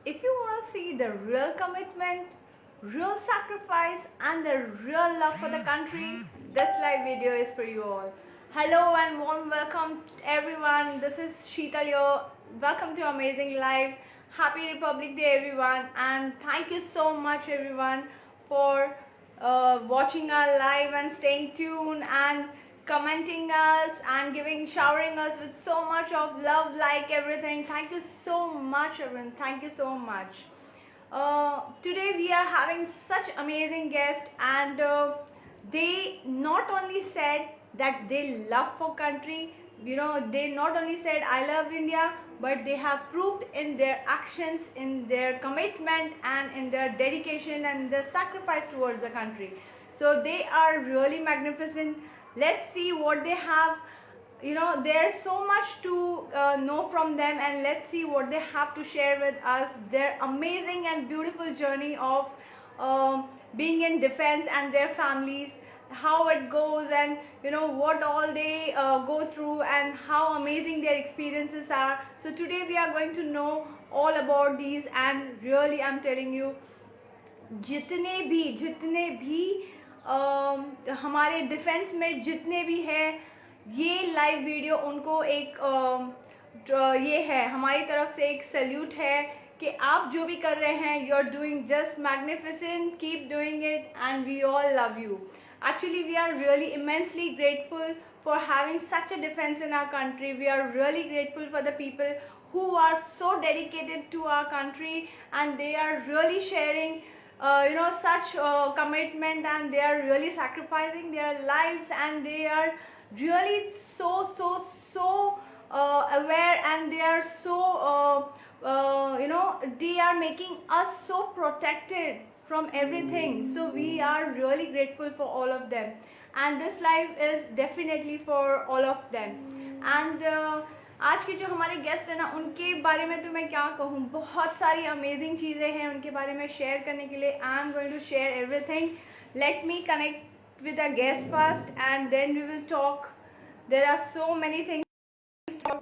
if you want to see the real commitment, real sacrifice, and the real love for the country, this live video is for you all. Hello and warm welcome everyone. This is Sheetal here. Welcome to Amazing Live. Happy Republic Day everyone, and thank you so much everyone for watching our live and staying tuned and commenting us and showering us with so much of love, like everything. Thank you so much everyone, thank you so much. Today we are having such amazing guests, and they not only said that they love for country, they not only said I love India, but they have proved in their actions, in their commitment, and in their dedication and their sacrifice towards the country. So they are really magnificent. Let's see what they have. There's so much to know from them, and let's see what they have to share with us, their amazing and beautiful journey of being in defense and their families, how it goes, and what all they go through and how amazing their experiences are. So today we are going to know all about these, and really I'm telling you, जितने भी हमारे defence में जितने भी हैं, ये live video उनको एक ये है हमारी तरफ से एक सैल्यूट है कि आप जो भी कर रहे हैं, you are doing just magnificent, keep doing it, and we all love you. Actually, we are really immensely grateful for having such a defense in our country. We are really grateful for the people who are so dedicated to our country, and they are really sharing such commitment, and they are really sacrificing their lives, and they are really so aware, and they are so they are making us so protected from everything. So we are really grateful for all of them, and this live is definitely for all of them. And आज के जो हमारे guest हैं ना, उनके बारे में तो मैं क्या कहूँ, बहुत सारी अमेजिंग चीज़ें हैं उनके बारे में शेयर करने के लिए. I am going to share everything. Let me connect with a guest first, and then we will talk. There are so many things to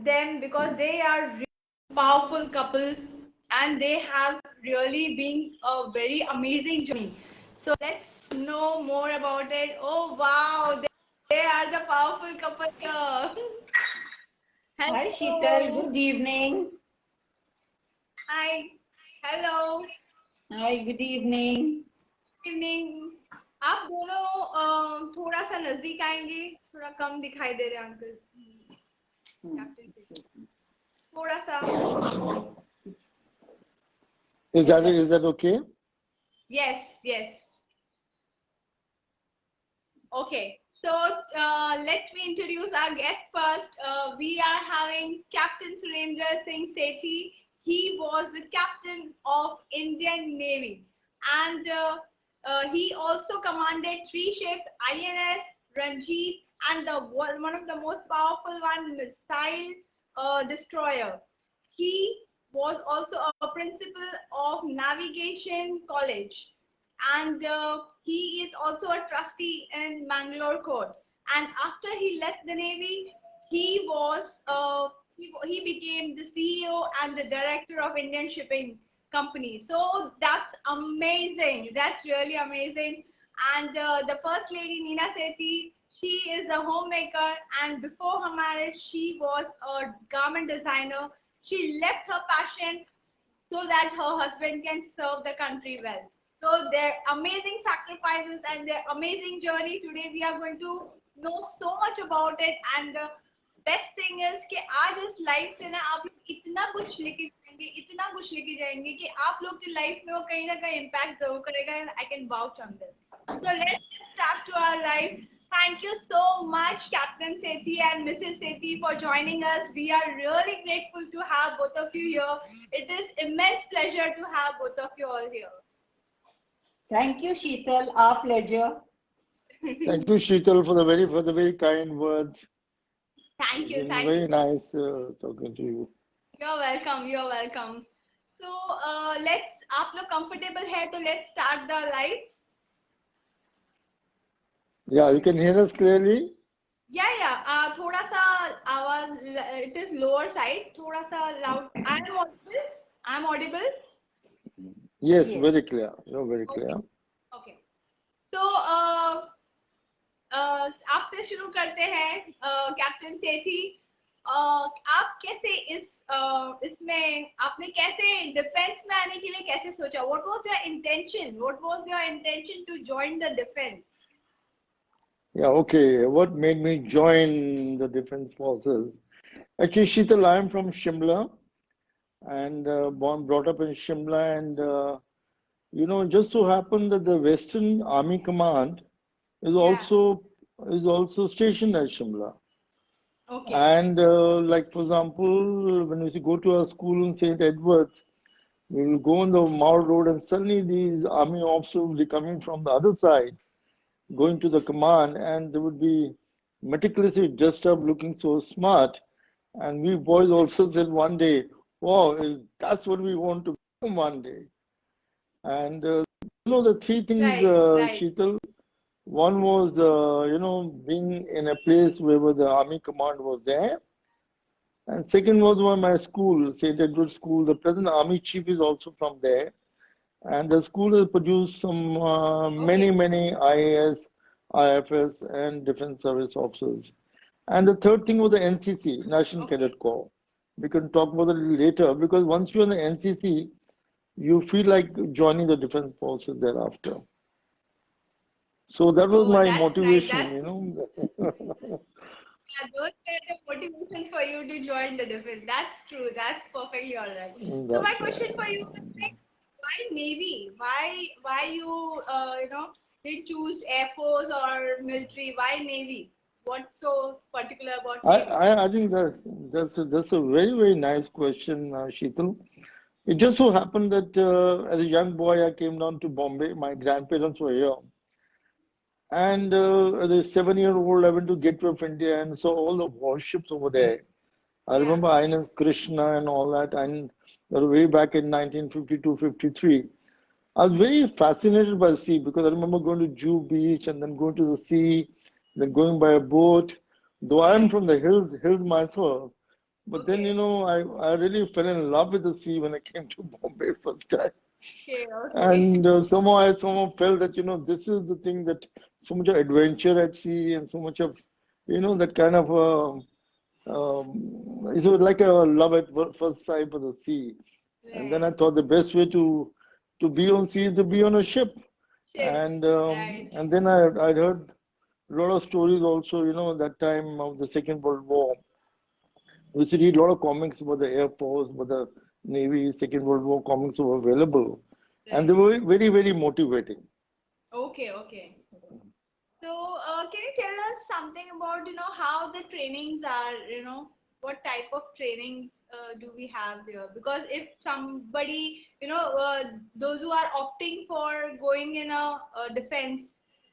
them because they are really powerful couple, and they have really been a very amazing journey. So let's know more about it. Oh wow, they are the powerful couple here. Hi Sheetal, good evening. Hi. Hello. Hi, good evening. Evening. आप दोनों थोड़ा सा नजदीक आएंगे, थोड़ा कम दिखाई दे रहे हैं अंकल. थोड़ा सा. Is that okay? Yes. Okay. So let me introduce our guest first. We are having Captain Surendra Singh Sethi. He was the captain of Indian Navy, and he also commanded 3 ships: INS Ranjit, and one of the most powerful missile destroyer. He was also a principal of Navigation College, and he is also a trustee in Mangalore Court. And after he left the Navy, he was he became the CEO and the director of Indian Shipping Company. So that's amazing. That's really amazing. And the first lady, Neena Sethi, she is a homemaker, and before her marriage, she was a garment designer. She left her passion so that her husband can serve the country well. So their amazing sacrifices and their amazing journey, today we are going to know so much about it. And the best thing is कि आज इस life से ना आप लोग इतना कुछ लेके जाएंगे कि आप लोग की लाइफ में वो कहीं ना कहीं इम्पैक्ट जरूर करेगा. And I can vouch on this. So let's start to our life. Thank you so much, Captain Sethi and Mrs. Sethi, for joining us. We are really grateful to have both of you here. It is immense pleasure to have both of you all here. Thank you, Sheetal. Our pleasure. Thank you, Sheetal, for the very kind words. Thank you. Very nice talking to you. You're welcome. So let's, आप लोग comfortable है तो let's start the live. Yeah, you can hear us clearly? Yeah. थोड़ा सा आवाज, it is lower side, थोड़ा सा loud. I am audible? I'm audible? Yes, Yes. very clear. You're very Okay. clear. Okay. So, आपसे शुरू करते हैं captain सेठी। आप कैसे इसमें आपने कैसे डिफेंस में आने के लिए कैसे सोचा? What was your intention? What was your intention to join the defense? Yeah, okay. What made me join the Defense Forces? Actually, Sheetal, I'm from Shimla and brought up in Shimla, and just so happened that the Western Army Command is Yeah. also stationed at Shimla. Okay. And like for example, when we go to our school in St. Edwards, we will go on the Mall Road, and suddenly these army officers will be coming from the other side, going to the command, and they would be meticulously dressed up, looking so smart. And we boys also said one day, wow, that's what we want to become one day. And the three things, Right. Sheetal. One was, being in a place where the army command was there. And second was my school, St. Edward School. The present army chief is also from there. And the school has produced some many, Okay. many IAS, IFS, and defense service officers. And the third thing was the NCC, National Okay. Cadet Corps. We can talk about it later, because once you're in the NCC, you feel like joining the defense forces thereafter. So that was Oh, my that's nice. motivation, Yeah, those were the motivations for you to join the defense. That's true. That's perfectly all right. So my That's question for you right. is like, why Navy? Why you didn't choose Air Force or military? Why Navy? What's so particular about I, Navy? I, I think that's a very, very nice question, Sheetal. It just so happened that as a young boy, I came down to Bombay. My grandparents were here. And as a 7-year-old, I went to Gateway of India and saw all the warships over there. I Yeah. remember INS Krishna and all that, and that was way back in 1952-53. I was very fascinated by the sea because I remember going to Juhu Beach and then going to the sea, then going by a boat. Though I am Right. from the hills myself, but then Okay. I really fell in love with the sea when I came to Bombay first time. Okay. Okay. And somehow I somehow felt that this is the thing, that so much of adventure at sea and so much of that kind of it's like a love at first sight for the sea. And then I Right. thought the best way to be on sea is to be on a ship. Ship. Right. And then I'd heard a lot of stories also, that time of the Second World War. We used to read a lot of comics about the Air Force, about the Navy. Second World War comics were available, and they Right. were very, very motivating. Okay. Okay. So, can you tell us something about, how the trainings are, what type of trainings do we have here? Because if somebody, those who are opting for going in a defense,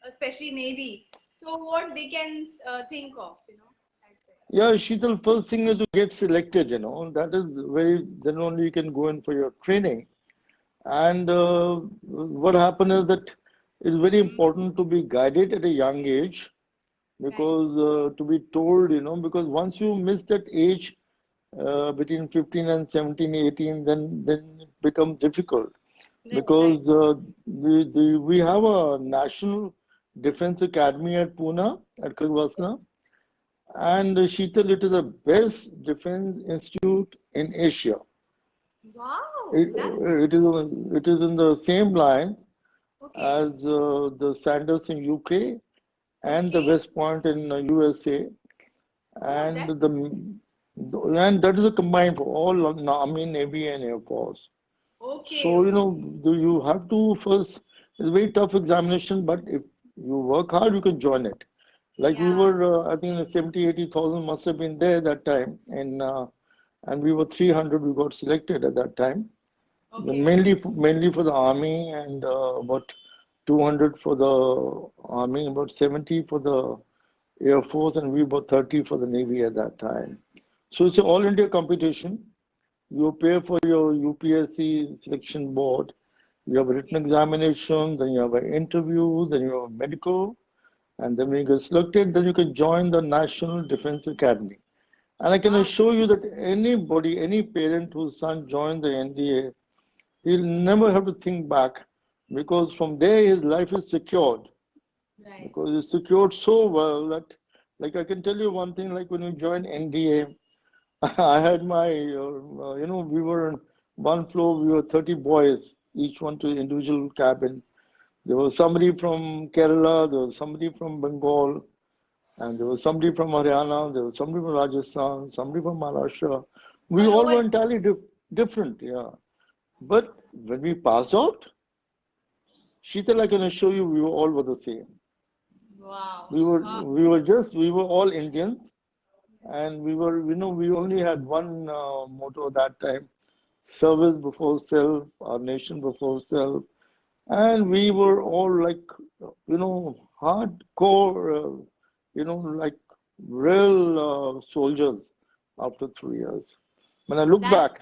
especially Navy, so what they can think of, that's it. Yeah, Sheetal, first thing is to get selected, that is then only you can go in for your training. And what happened is that it's very important to be guided at a young age, Right, because to be told, because once you miss that age, between 15 and 17, 18, then it becomes difficult, right. because we have a National Defense Academy at Pune, at Kirgvasna, and Sheetal, it is the best defense institute in Asia. Wow, It, that's it is in the same line okay. as the Sanders in UK and the Okay. West Point in USA, Oh, and that's and that is a combined for all of Army, Navy, and Air Force. okay. So, Okay. you have to first, it's a very tough examination, but if you work hard, you can join it. Like we Yeah. were, I think 70, 80,000 must have been there that time. And we were 300, we got selected at that time. Okay. Mainly for the Army, and about 200 for the Army, about 70 for the Air Force, and we about 30 for the Navy at that time. So it's an all India competition. You pay for your UPSC selection board. You have a written Okay. examination, then you have an interview, then you have medical, and then when you get selected, then you can join the National Defense Academy. And I can Wow. assure you that anybody, any parent whose son joins the NDA, he'll never have to think back because from there his life is secured. Right. Because it's secured so well that, like, I can tell you one thing, like when you join NDA, I had my, we were on one floor, we were 30 boys, each one to individual cabin. There was somebody from Kerala, there was somebody from Bengal, and there was somebody from Haryana, there was somebody from Rajasthan, somebody from Maharashtra. We All all over. were entirely different, yeah. But when we passed out, Sheetal, I can assure you, we were all were the same. Wow. Wow. We were all Indians, and we only had one motto at that time: service before self, our nation before self. And we were all like, hardcore, like real soldiers after 3 years. When I look That's back,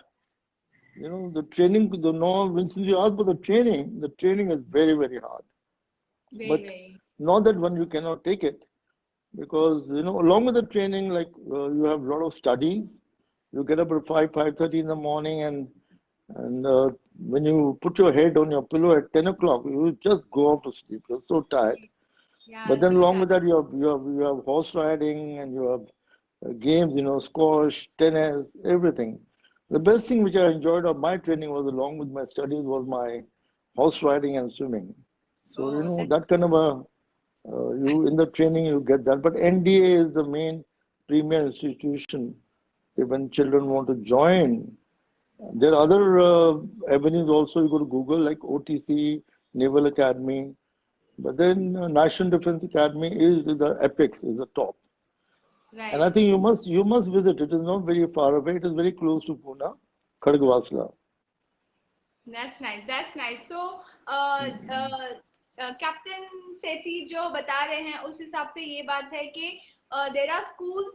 the training, since you asked about the training is very, very hard. very, But very. not that one you cannot take it, because along with the training, like you have a lot of studies. You get up at 5:30 in the morning, and when you put your head on your pillow at 10 o'clock, you just go off to sleep. You're so tired. But Yeah, then so along tired. with that, you have horse riding, and you have games, squash, tennis, everything. The best thing which I enjoyed of my training was, along with my studies, was my horse riding and swimming. So Oh, that's that kind of you in the training you get that. But NDA is the main premier institution when children want to join. There are other avenues also. You go to Google, like OTC, Naval Academy, but then National Defense Academy is the apex, is the top. And I right. think you must visit. It is not very far away. It is very close to Pune, Khargvasla. That's nice. That's nice. So, captain Sethi जो बता रहे हैं उस हिसाब से ये बात है कि there are schools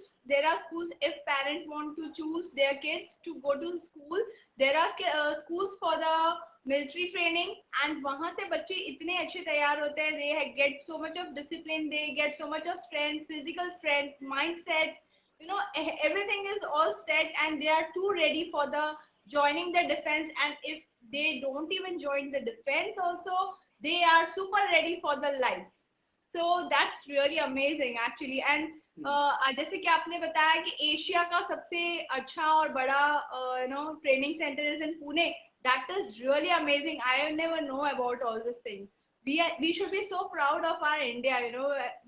if parents want to choose their kids to go to school, there are schools for the military training, and वहां से बच्चे इतने अच्छे तैयार होते हैं, they get so much of discipline, they get so much of strength, physical strength, mindset, everything is all set, and they are too ready for the joining the defense. And if they don't even join the defense also, they are super ready for the life. So that's really amazing actually. And जैसे कि आपने बताया कि Asia का सबसे अच्छा और बड़ा training centre is in Pune, that is really amazing. I never know about all these things. We should be so proud of our India.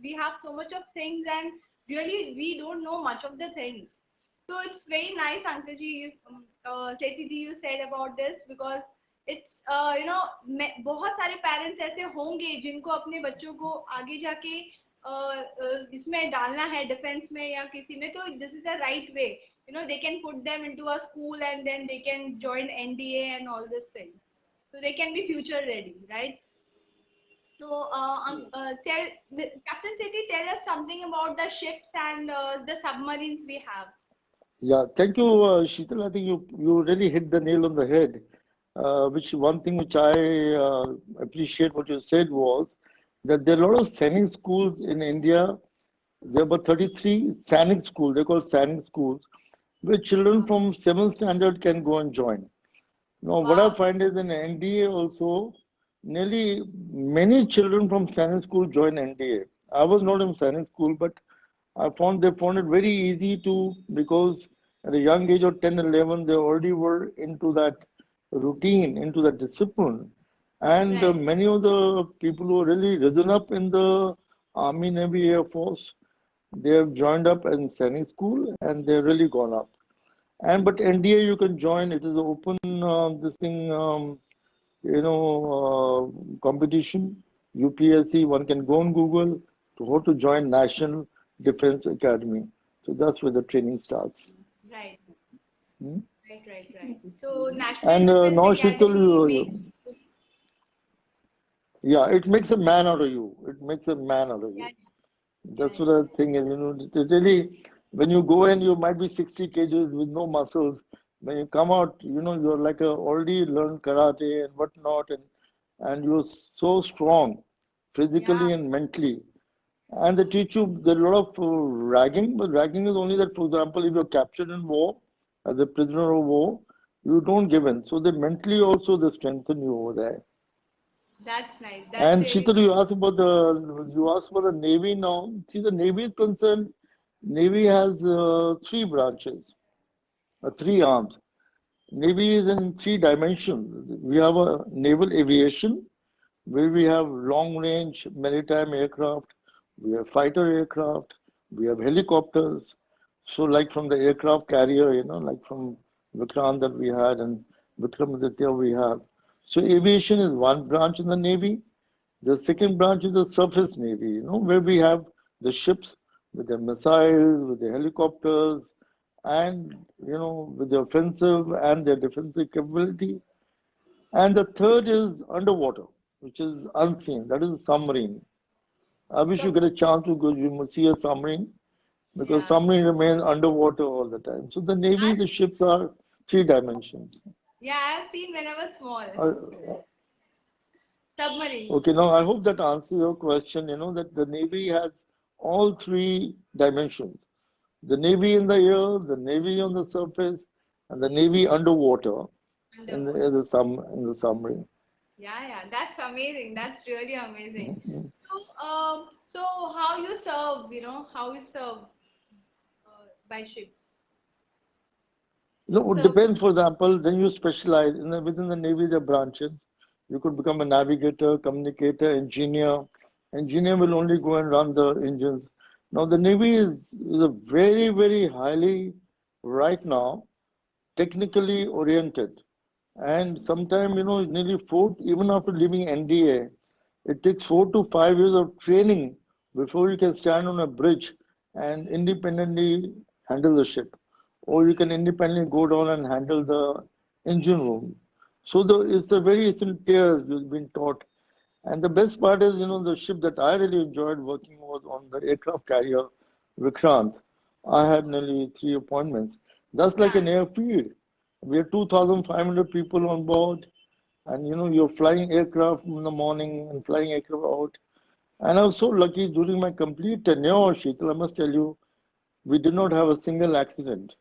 We have so much of things, and really we don't know much of the things. So it's very nice, Uncle Ji, Sethi ji, you said about this, because it's बहुत सारे parents ऐसे होंगे जिनको अपने बच्चों को आगे जाके इसमें डालना है, डिफेंस में या किसी में, तो this is the right way. They can put them into a school, and then they can join NDA and all these things, so they can be future ready, right? So Captain Sethi, tell us something about the ships and the submarines we have. Yeah, thank you, Sheetal. I think you really hit the nail on the head. Which one thing which I appreciate what you said was that there are a lot of sailing schools in India. There are about 33 sailing schools. They're called sailing schools, where children from 7th standard can go and join. Now, what I Wow. find is in NDA also, nearly many children from sailing school join NDA. I was not in sailing school, but they found it very easy to, because at a young age of 10, 11, they already were into that routine, into that discipline. And Right. many of the people who really risen up in the Army, Navy, Air Force, they have joined up in sailing school and they've really gone up. But NDA you can join. It is open this thing competition. UPSC. One can go on Google to how to join National Defense Academy. So that's where the training starts. Right. Hmm? Right. So National And Defense now Sheetal, Academy makes, yeah, it makes a man out of you. It makes a man out of yeah, you. yeah, That's what the thing is. It really, when you go in, you might be 60 kgs with no muscles. When you come out, you're like a already learned karate and whatnot, and you're so strong yeah, physically and mentally. And they teach you there are a lot of ragging, but ragging is only that, for example, if you're captured in war as a prisoner of war, you don't give in. So they mentally also they strengthen you over there. That's nice. That's And really Sheetal, nice. you asked about the Navy now. See, the Navy is concerned. Navy has three branches, three arms. Navy is in three dimensions. We have a naval aviation, where we have long range maritime aircraft, we have fighter aircraft, we have helicopters. So, like from the aircraft carrier, like from Vikrant that we had and Vikramaditya we have. So, aviation is one branch in the Navy. The second branch is the surface Navy, where we have the ships with the missiles, with the helicopters, and, with the offensive and their defensive capability. And the third is underwater, which is unseen. That is a submarine. I wish you So, get a chance to go. You must see a submarine because yeah. submarine remains underwater all the time. So the Navy, I've, the ships are three dimensions. yeah, I've seen when I was small. Uh, Submarines. okay, now I hope that answers your question. That the Navy has all three dimensions: the Navy in the air, the Navy on the surface, and the Navy underwater Underwater. in the submarine. Yeah, yeah. That's amazing. That's really amazing. So how you serve, how you serve by ships? No, it So, depends. For example, then you specialize within the Navy, there are branches. You could become a navigator, communicator, engineer. Engineer will only go and run the engines. Now, the Navy is a very, very highly, right now, technically oriented. And sometimes, nearly even after leaving NDA, it takes 4 to 5 years of training before you can stand on a bridge and independently handle the ship. Or you can independently go down and handle the engine room. So it's a very recent years you've been taught. And the best part is, the ship that I really enjoyed working was on the aircraft carrier Vikrant. I had nearly three appointments. That's like yeah, an airfield. We had 2,500 people on board, and you're flying aircraft in the morning and flying aircraft out. And I was so lucky during my complete tenure, Sheetal, I must tell you, we did not have a single accident.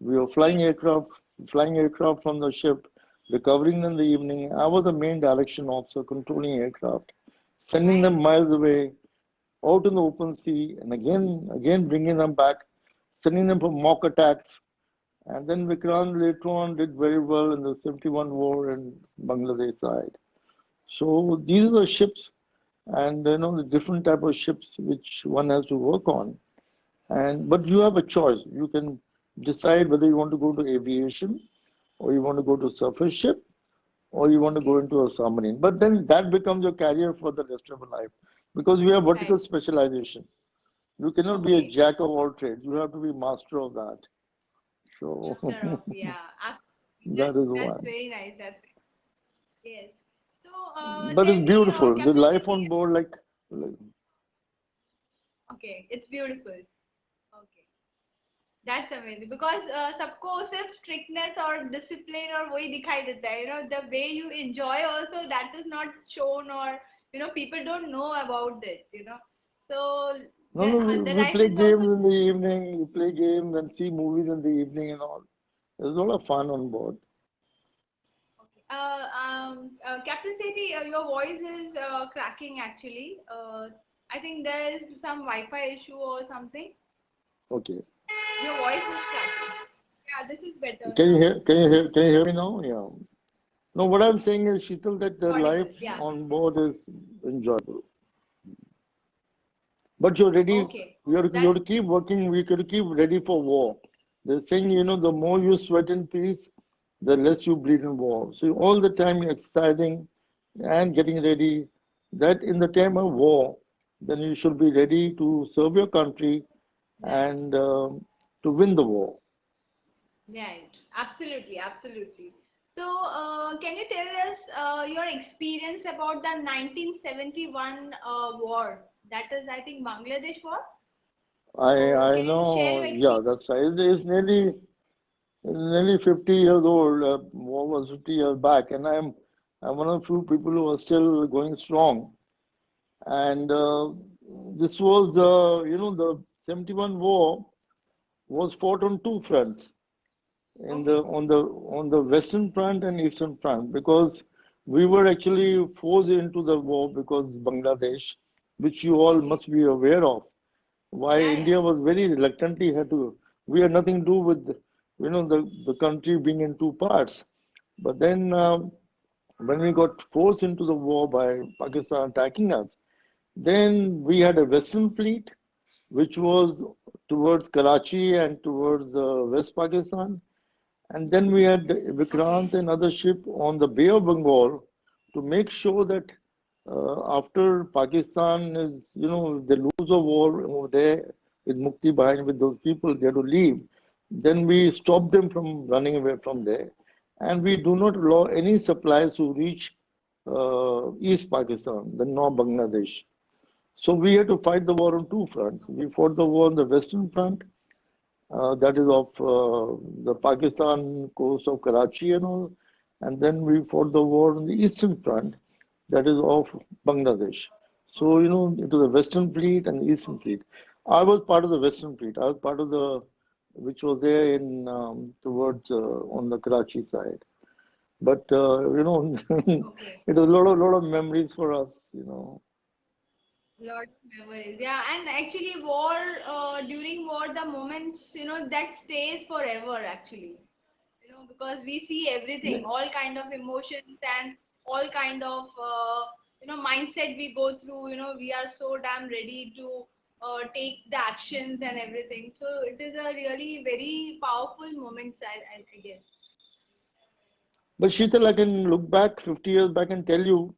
We were flying aircraft from the ship, recovering in the evening. I was the main direction officer controlling aircraft, sending nice. them miles away, out in the open sea, and again bringing them back, sending them for mock attacks. And then Vikrant later on did very well in the 71 war in Bangladesh side. So these are the ships, and the different type of ships which one has to work on. And but you have a choice. You can decide whether you want to go to aviation, or you want to go to surface ship, or you want to go Okay, into a submarine. But then that becomes your career for the rest of your life because we have right. vertical specialization. You cannot be a Okay. jack of all trades. You have to be master of that. So Master of, yeah. Absolutely. that is That's one. very nice. Yes. So, But it's tell me, beautiful. The Captain life Sethi. on board, like Okay, it's beautiful. Okay. That's amazing because सबको सिर्फ strictness or discipline और वही दिखाई देता है, the way you enjoy also that is not shown, or people don't know about it. So no, no. the We life play is also games in the evening. We play games and see movies in the evening and all. There's a lot of fun on board. okay. Captain Sethi, your voice is cracking actually. I think there is some Wi-Fi issue or something. Okay. Your voice is cracking. Yeah, this is better Can you now. hear? Can you hear me now? Yeah. No, what I'm saying is, Sheetal, that the Audible. life Yeah. on board is enjoyable. But you're ready. Okay. You have That's to keep working. We got to keep ready for war. They're saying, the more you sweat in peace, the less you bleed in war. So all the time you're exercising and getting ready. That in the time of war, then you should be ready to serve your country right. and to win the war. Right. Absolutely. Absolutely. So, can you tell us your experience about the 1971 war? That is, I think, Bangladesh war. So, I can you share know. your Yeah, experience? that's right. It's nearly 50 years old. War was 50 years back, and I'm one of the few people who are still going strong. And this was, the 71 war was fought on two fronts, in Okay. the on the Western Front and Eastern Front, because we were actually forced into the war because Bangladesh, which you all Okay. must be aware of, why Yeah, yeah. India was very reluctantly had to. We had nothing to do with the country being in two parts. But then when we got forced into the war by Pakistan attacking us, then we had a Western fleet which was towards Karachi and towards West Pakistan. And then we had Okay. Vikrant and other ship on the Bay of Bengal to make sure that after Pakistan is, they lose a war over there with Mukti Bahini, with those people, they have to leave. Then we stop them from running away from there. And we do not allow any supplies to reach East Pakistan, the North Bangladesh. So we had to fight the war on two fronts. We fought the war on the Western Front, that is of the Pakistan coast of Karachi and all. And then we fought the war on the Eastern Front, that is of Bangladesh. So, it was the Western Fleet and the Eastern Okay. Fleet. I was part of the Western Fleet. I was part of which was there in towards on the Karachi side. But, Okay. it was a lot of memories for us. Lot of memories. Yeah, and actually, during war, the moments, that stays forever. Actually, because we see Yeah. everything, all kind of emotions and all kind of mindset we go through. We are so damn ready to take the actions and everything. So it is a really very powerful moment, I guess. But Sheetal, I can look back 50 years back and tell you,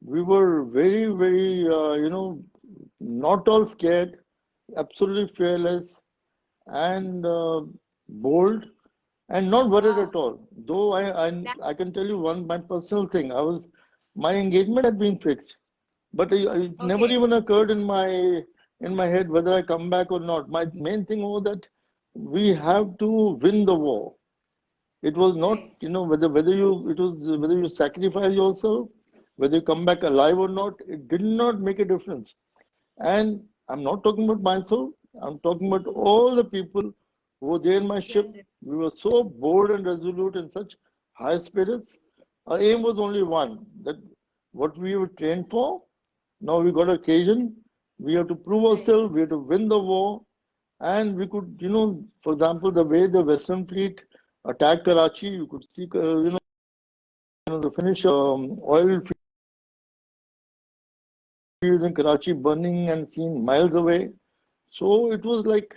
we were very, very, not all scared, absolutely fearless and bold and not worried Wow. at all. Though That I can tell you one my personal thing. My engagement had been fixed, but it never okay. even occurred in my head whether I come back or not. My main thing was that we have to win the war. It was not, Right. whether you sacrifice yourself, whether you come back alive or not, it did not make a difference. And I'm not talking about myself, I'm talking about all the people who were there in my ship. Yes. Yes. We were so bold and resolute and such high spirits. Our aim was only one, that what we were trained for, now we got occasion, we have to prove Right. ourselves, we have to win the war, and we could, for example, the way the Western Fleet attacked Karachi, you could see, the Finnish oil fields in Karachi burning and seen miles away. So it was like,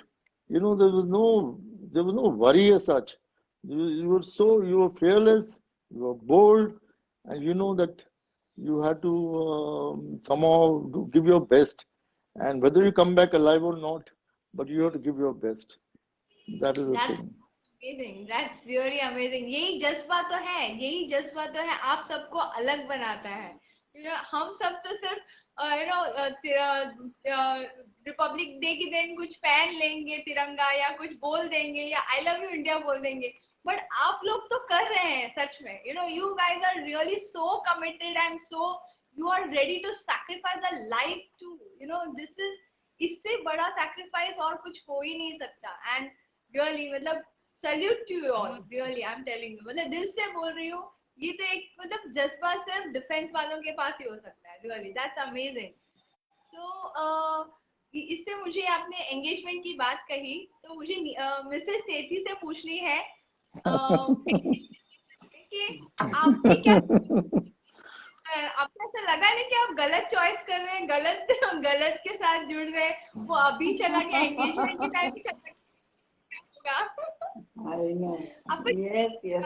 there was no worry as such. You were fearless, you were bold, and you know that you had to somehow give your best. And whether you come back alive or not, but you have to give your best. That is the That's thing. amazing. That's really amazing. यही जज्बा तो है, यही जज्बा तो है आप सबको अलग बनाता है. हम सब तो सिर्फ रिपब्लिक डे के दिन कुछ पहन लेंगे तिरंगा या कुछ बोल देंगे या आई लव यू इंडिया बोल देंगे. बट आप लोग तो कर रहे हैं सच में. You guys are really so committed and so you are ready to sacrifice the life too. This is इससे बड़ा सैक्रिफाइस और कुछ हो ही नहीं सकता. एंड रियली मतलब salute to you all. Really I am telling you, मतलब दिल से बोल रही हूँ. ये तो एक मतलब जज्बा सिर्फ डिफेंस वालों के पास ही हो सकता है. Really that's amazing. सो इससे मुझे आपने एंगेजमेंट की बात कही तो मुझे मिसेस सेठी से पूछनी है कि आपने क्या आपको ऐसा लगा नहीं कि आप गलत चॉइस कर रहे हैं, गलत गलत के साथ जुड़ रहे हैं. वो अभी चला गया, एंगेजमेंट के टाइम भी चला गया होगा. I know. आपको Yes, yes.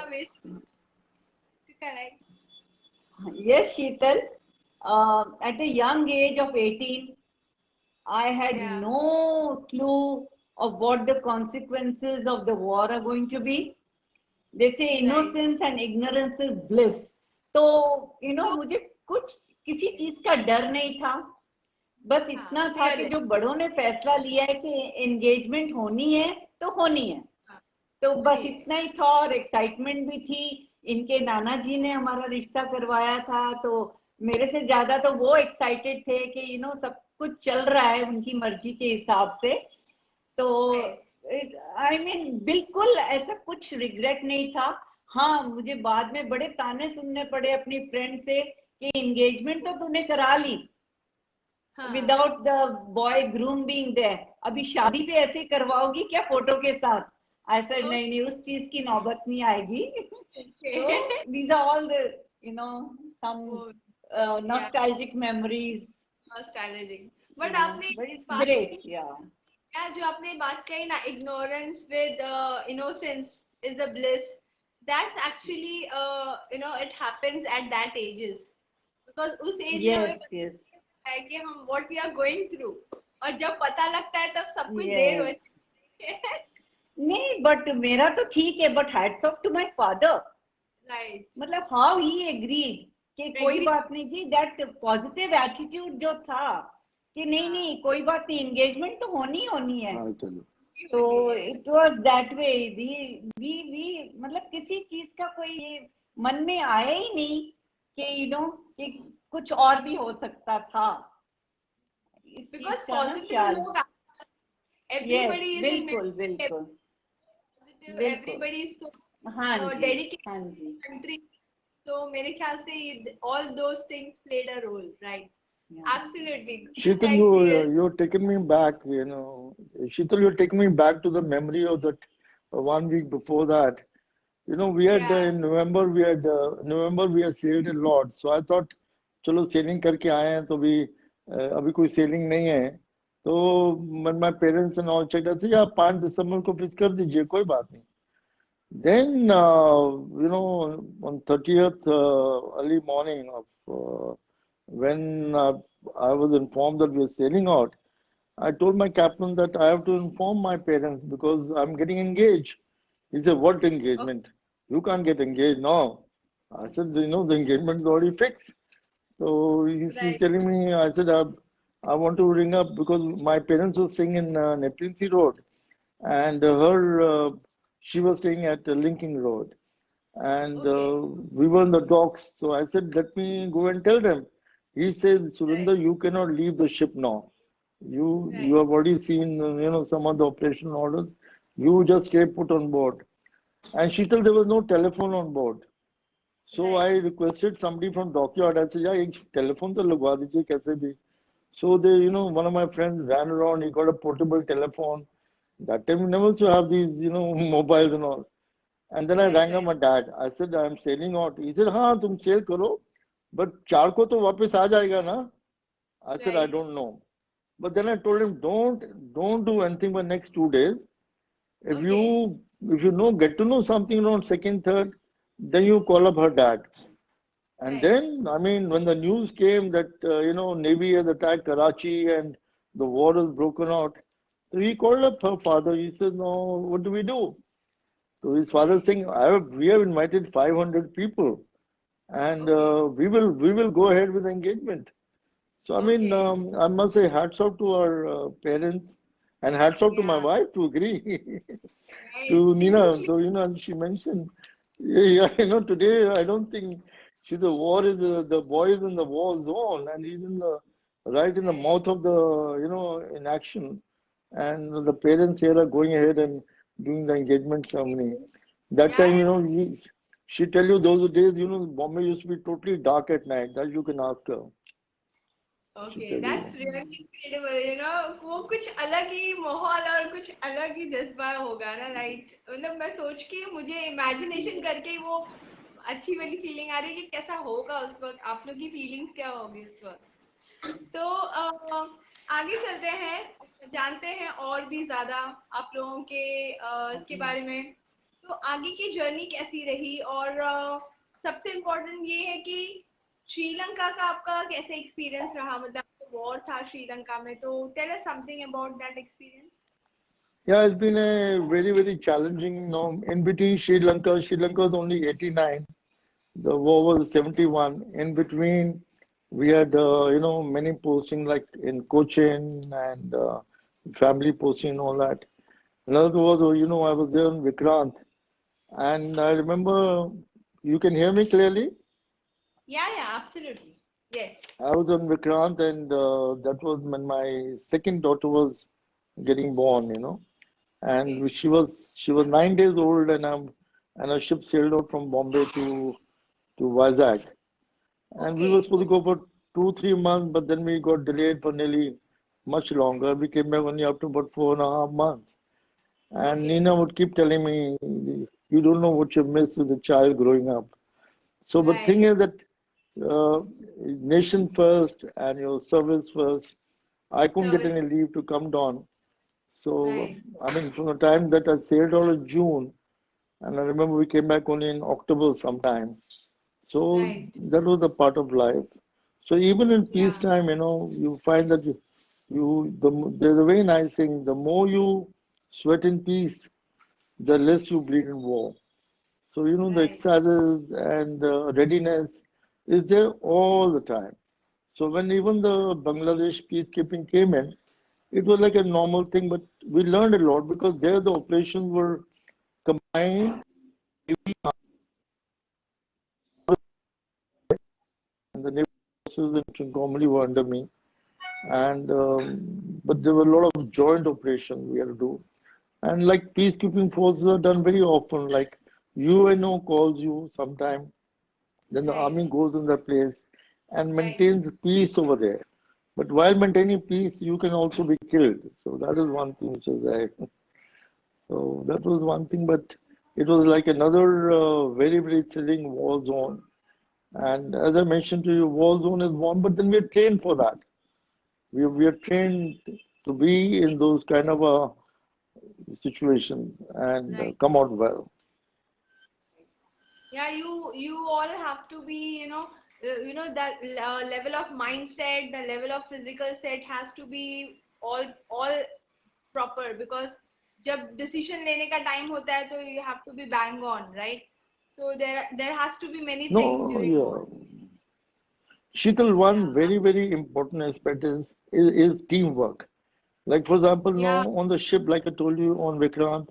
Correct. Yes, Sheetal. At a young age of 18, I had या no clue of what the consequences of the war are going to be. They say right. innocence and ignorance is bliss. तो तो मुझे कुछ किसी चीज का डर नहीं था. बस हाँ इतना था कि fearless. जो बड़ों ने फैसला लिया है कि एंगेजमेंट होनी है तो होनी है. हाँ तो बस होनी है. इतना ही था और एक्साइटमेंट भी थी. इनके नाना जी ने हमारा रिश्ता करवाया था तो मेरे से ज्यादा तो वो एक्साइटेड थे कि सब कुछ चल रहा है उनकी मर्जी के हिसाब से। तो आई मीन बिल्कुल ऐसा कुछ रिग्रेट नहीं था। हाँ, मुझे बाद में बड़े ताने सुनने पड़े अपनी फ्रेंड से कि एंगेजमेंट तो तूने करा ली without the boy groom being there, अभी शादी भी ऐसे ही करवाओगी क्या फोटो के साथ? ऐसा नहीं नहीं, उस चीज की नौबत नहीं आएगी। So these are all the some nostalgic memories. Nostalgic. But Yeah, आपने but it's बात great, कही yeah. क्या, जो आपने बात कही ना, ignorance with innocence is a bliss. That's actually it happens at that ages, because उस एज में हमें Yes, पता yes, है कि हम what we are going through, और जब पता लगता है तब सब कुछ देर हो yes. जाती है। नहीं, बट मेरा तो ठीक है, but hats off to my father. Right. मतलब हाउ ही एग्रीड कि कोई Agree. बात नहीं जी, दैट पॉजिटिव एटीट्यूड जो था कि नहीं हाँ, नहीं कोई बात नहीं, एंगेजमेंट तो होनी ही होनी है। I'll tell you. तो होनी है। It was that way. We मतलब किसी चीज का कोई ये मन में आया ही नहीं कि कि कुछ और भी हो सकता था, इस चीज Because का ना positive ख्याल। लोग, यस, everybody is in बिल्कुल बिल्कुल positive, बिल्कुल। everybody is so हाँ जी, dedicated हाँ to ji. the country. So मेरे ख्याल से all those things played a role, right? Yeah. Absolutely. It's Sheetal, you're taking me back, Sheetal, you're taking me back to the memory of that 1 week before that. We had yeah, in November we had sailed a lot. So I thought, चलो sailing करके आए हैं तो भी अभी कोई sailing नहीं है। तो when my parents and all checked, I said, yeah, 5 दिसंबर को फिक्स कर दीजिए, कोई बात नहीं। Then, on 30th early morning of when I was informed that we are sailing out, I told my captain that I have to inform my parents because I'm getting engaged. He said, what okay, engagement? You can't get engaged now. I said, the engagement is already fixed. So he's right, telling me, I said, I want to ring up because my parents were staying in Neptune Road and she was staying at Linking Road. And okay, we were in the docks. So I said, let me go and tell them. He said, right, Surinder, you cannot leave the ship now. You right, have already seen, some of the operational orders. You just stay put on board. And Sheetal, there was no telephone on board. So I right, requested somebody from dockyard. I said, yeah, एक telephone तो लगवा दीजिए कैसे भी. So one of my friends ran around. He got a portable telephone. That time we never used to have these, mobiles and all. And then I right, rang up right, my dad. I said, I'm sailing out. He said, हाँ तुम sail करो, but 4 को तो वापस आ जाएगा ना? I said, I right, don't know. But then I told him, don't do anything for next 2 days. If okay, you get to know something around second, third, then you call up her dad. And right, then, I mean, when the news came that Navy has attacked Karachi and the war has broken out, so he called up her father. He said, "No, what do we do?" So his father right, saying, we have invited 500 people, and okay, we will go ahead with the engagement." So I mean, okay, I must say hats off to our parents, and hats off to my yeah, wife to agree right, to Nina. seriously, So she mentioned, yeah, today I don't think the war is the boy is in the war zone, and he's in the right in the right, mouth of the in action, and the parents here are going ahead and doing the engagement ceremony. That yeah, time, she tell you those days, Bombay used to be totally dark at night. That you can ask her. She okay, tell that's you. really incredible, वो कुछ अलग ही माहौल और कुछ अलग ही जज्बा होगा ना, राइट? मतलब मैं सोच के, मुझे इमेजिनेशन करके ही वो अच्छी वाली फीलिंग आ रही है कि कैसा होगा उस वक्त, आप लोग की फीलिंग्स क्या होगी उस वक्त। तो आगे चलते हैं, जानते हैं और भी ज्यादा आप लोगों के इसके बारे में। तो आगे की जर्नी कैसी रही, और सबसे इम्पोर्टेंट ये है कि श्रीलंका का आपका कैसे एक्सपीरियंस रहा, मतलब वॉर था श्रीलंका में, तो tell us something about that experience. Yeah, it's been a very, very challenging, in between Sri Lanka was only 89. The war was 71. In between, we had, many posting like in Cochin and family posting and all that. Another was, I was there in Vikrant. And I remember, you can hear me clearly? या absolutely. Yes. I was on Vikrant, and that was when my second daughter was getting born, you know. Okay. And she was 9 days old, and a ship sailed out from Bombay to Vizag, and we were Okay. supposed to go for 2 3 months, but then we got delayed for nearly much longer. We came back only after about 4.5 months. And Okay. Nina would keep telling me, "You don't know what you miss with a child growing up." So, but thing Right. is that uh, nation first and your service first. I couldn't get Service. any leave to come down. So, Right. I mean, from the time that I sailed out in June, and I remember we came back only in October sometime. So Right. that was a part of life. So even in Yeah. peacetime, you find that there's a very nice thing. The more you sweat in peace, the less you bleed in war. So, the Right. exercises and readiness is there all the time. So when even the Bangladesh peacekeeping came in, it was like a normal thing, but we learned a lot because there the operations were combined and the naval forces in Trincomalee were under me. And but there were a lot of joint operations we had to do. And like peacekeeping forces are done very often, like UNO calls you sometime, then the Right. army goes in that place and Right. maintains peace over there. But while maintaining peace, you can also be killed. So that is one thing which is there. So that was one thing, but it was like another very, very thrilling war zone. And as I mentioned to you, war zone is one, but then we are trained for that. We are trained to be in those kind of situations and Right. come out well. Yeah, you all have to be, that level of mindset, the level of physical set has to be all proper, because जब decision लेने का time होता है तो you have to be bang on, right? So there has to be many things No, during war. yeah. Sheetal, one Yeah. very, very important aspect is teamwork. Like, for example, Yeah. now on the ship, like I told you on Vikrant,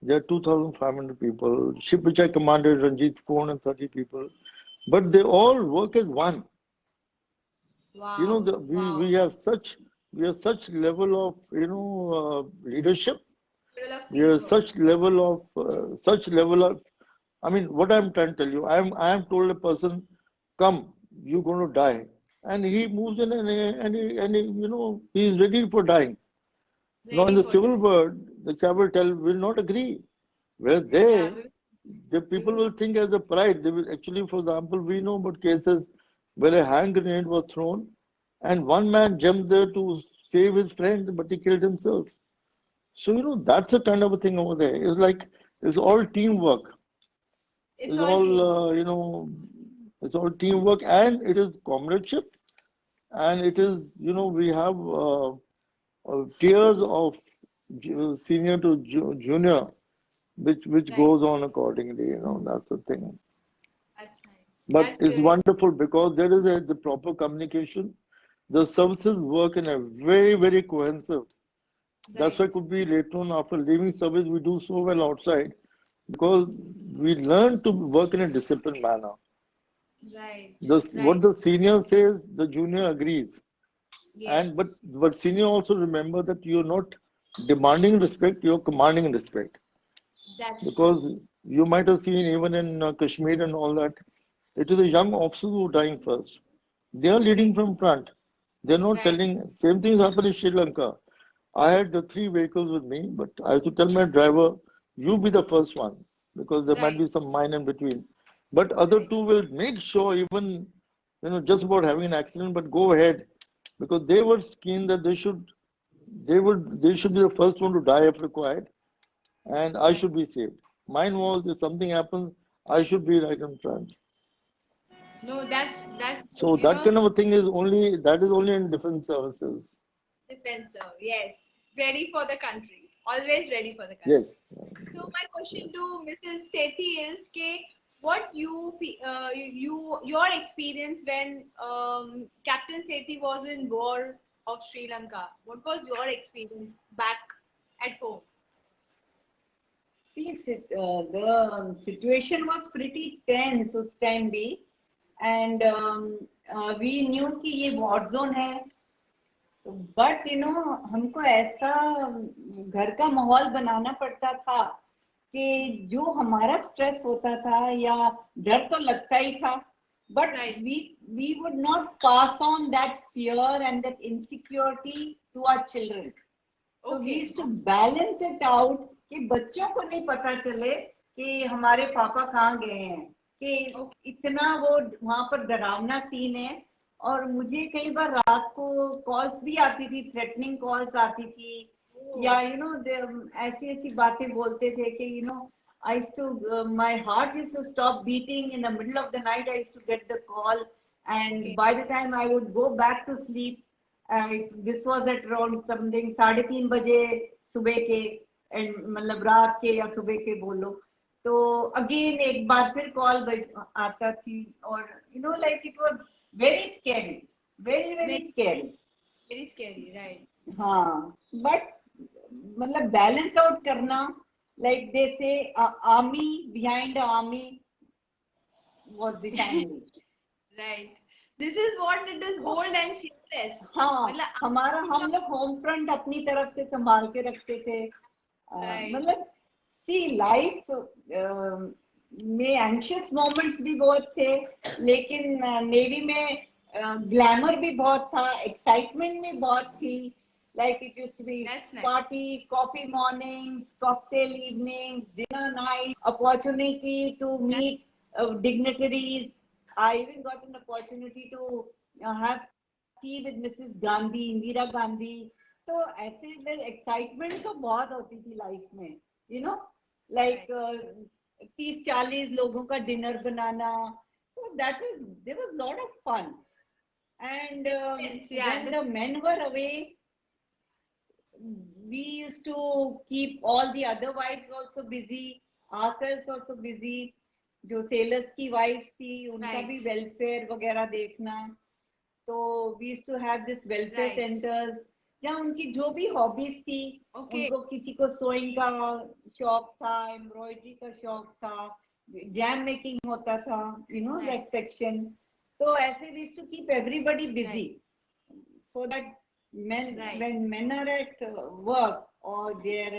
there are 2,500 people. Ship which I commanded, Ranjit, 430 people. But they all work as one. Wow. We Wow. have such level of leadership. Level of We have teamwork. such level of. I mean, what I'm trying to tell you, I am told a person, come, you're going to die, and he moves in and he is ready for dying. Now in Ready the for civil that. world, the child will tell will not agree. Where Yeah. the We people will. will think as a pride. They will actually, for example, we know about cases where a hand grenade was thrown and one man jumped there to save his friend, but he killed himself. So, that's a kind of a thing over there. It's all teamwork. It's It's all all, teamwork. it's all teamwork and it is comradeship and it is, we have tiers of senior to junior which Right. goes on accordingly. That's the thing. That's nice. But That's it's really wonderful because there is the proper communication. The services work in a very, very cohesive. That's right. why it could be later on after leaving service, we do so well outside because we learn to work in a disciplined manner. Right. What Right. the senior says, the junior agrees. Yes. But senior also remember that you're not demanding respect, you're commanding respect. That's true. Because you might have seen even in Kashmir and all that, it is the young officers who are dying first. They are leading Okay. from front. They're not Right. telling. Same thing happened in Sri Lanka. I had the three vehicles with me, but I had to tell my driver, "You be the first one," because there might Right. be some mine in between. But other Right. two will make sure, even just about having an accident, but go ahead, because they were keen that they should be the first one to die if required, and I Right. should be saved. Mine was if something happens, I should be right in front. No, that's So that kind of a thing is only in defense services. defensive. Yes. Ready for the country. Always ready for the country. Yes. So my question to Mrs. Sethi is, what your experience when Captain Sethi was in war of Sri Lanka? What was your experience back at home? See, the situation was pretty tense उस time भी, and we knew कि ये war zone है, but हमको ऐसा घर का माहौल बनाना पड़ता था कि जो हमारा स्ट्रेस होता था या डर तो लगता ही था, but Right. we would not pass on that fear and that insecurity to our children. So we Okay. used to balance it out कि बच्चों को नहीं पता चले कि हमारे पापा कहाँ गए हैं, कि इतना वो वहां पर डरावना सीन है। और मुझे कई बार रात को कॉल्स भी आती थी, थ्रेटनिंग कॉल्स आती थी, या ऐसी ऐसी बातें बोलते थे कि I used to my heart used to stop beating in the middle of the night. I used to get the call, and Okay. by the time I would go back to sleep, this was at around something 3:30 बजे सुबह के, मतलब रात के या सुबह के बोलो, तो अगेन एक बार फिर कॉल आता थी, और like it was very scary, very very scary. Very scary, right? हाँ, but मतलब बैलेंस आउट करना, like they say, army behind the army was the family. Right. This is what it is, bold and fearless. हाँ, मतलब हमारा हम लोग home front अपनी तरफ से संभाल के रखते थे। Right. मतलब सी लाइफ में एंशियस मोमेंट्स भी बहुत थे, लेकिन नेवी में ग्लैमर भी बहुत था, एक्साइटमेंट भी बहुत थी। Like it used to be That's nice. party, coffee mornings, cocktail evenings, dinner night, opportunity to meet dignitaries. I even got an opportunity to have tea with Mrs. Gandhi, Indira Gandhi. तो ऐसे excitement तो बहुत होती थी life में, like 30-40 लोगों का dinner banana, so that was, there was lot of fun. And when the men were away, we used to keep all the other wives also busy, ourselves also busy. जो sellers की wife थी उनका भी welfare वगैरह देखना, तो we used to have this welfare centers जहाँ उनकी जो भी हॉबीज थी, उनको किसी को सोइंग का शौक था, एम्ब्रॉयडरी का शौक था, जैम मेकिंग होता था, that section. तो ऐसे we used to keep everybody busy, so that when men are at work or their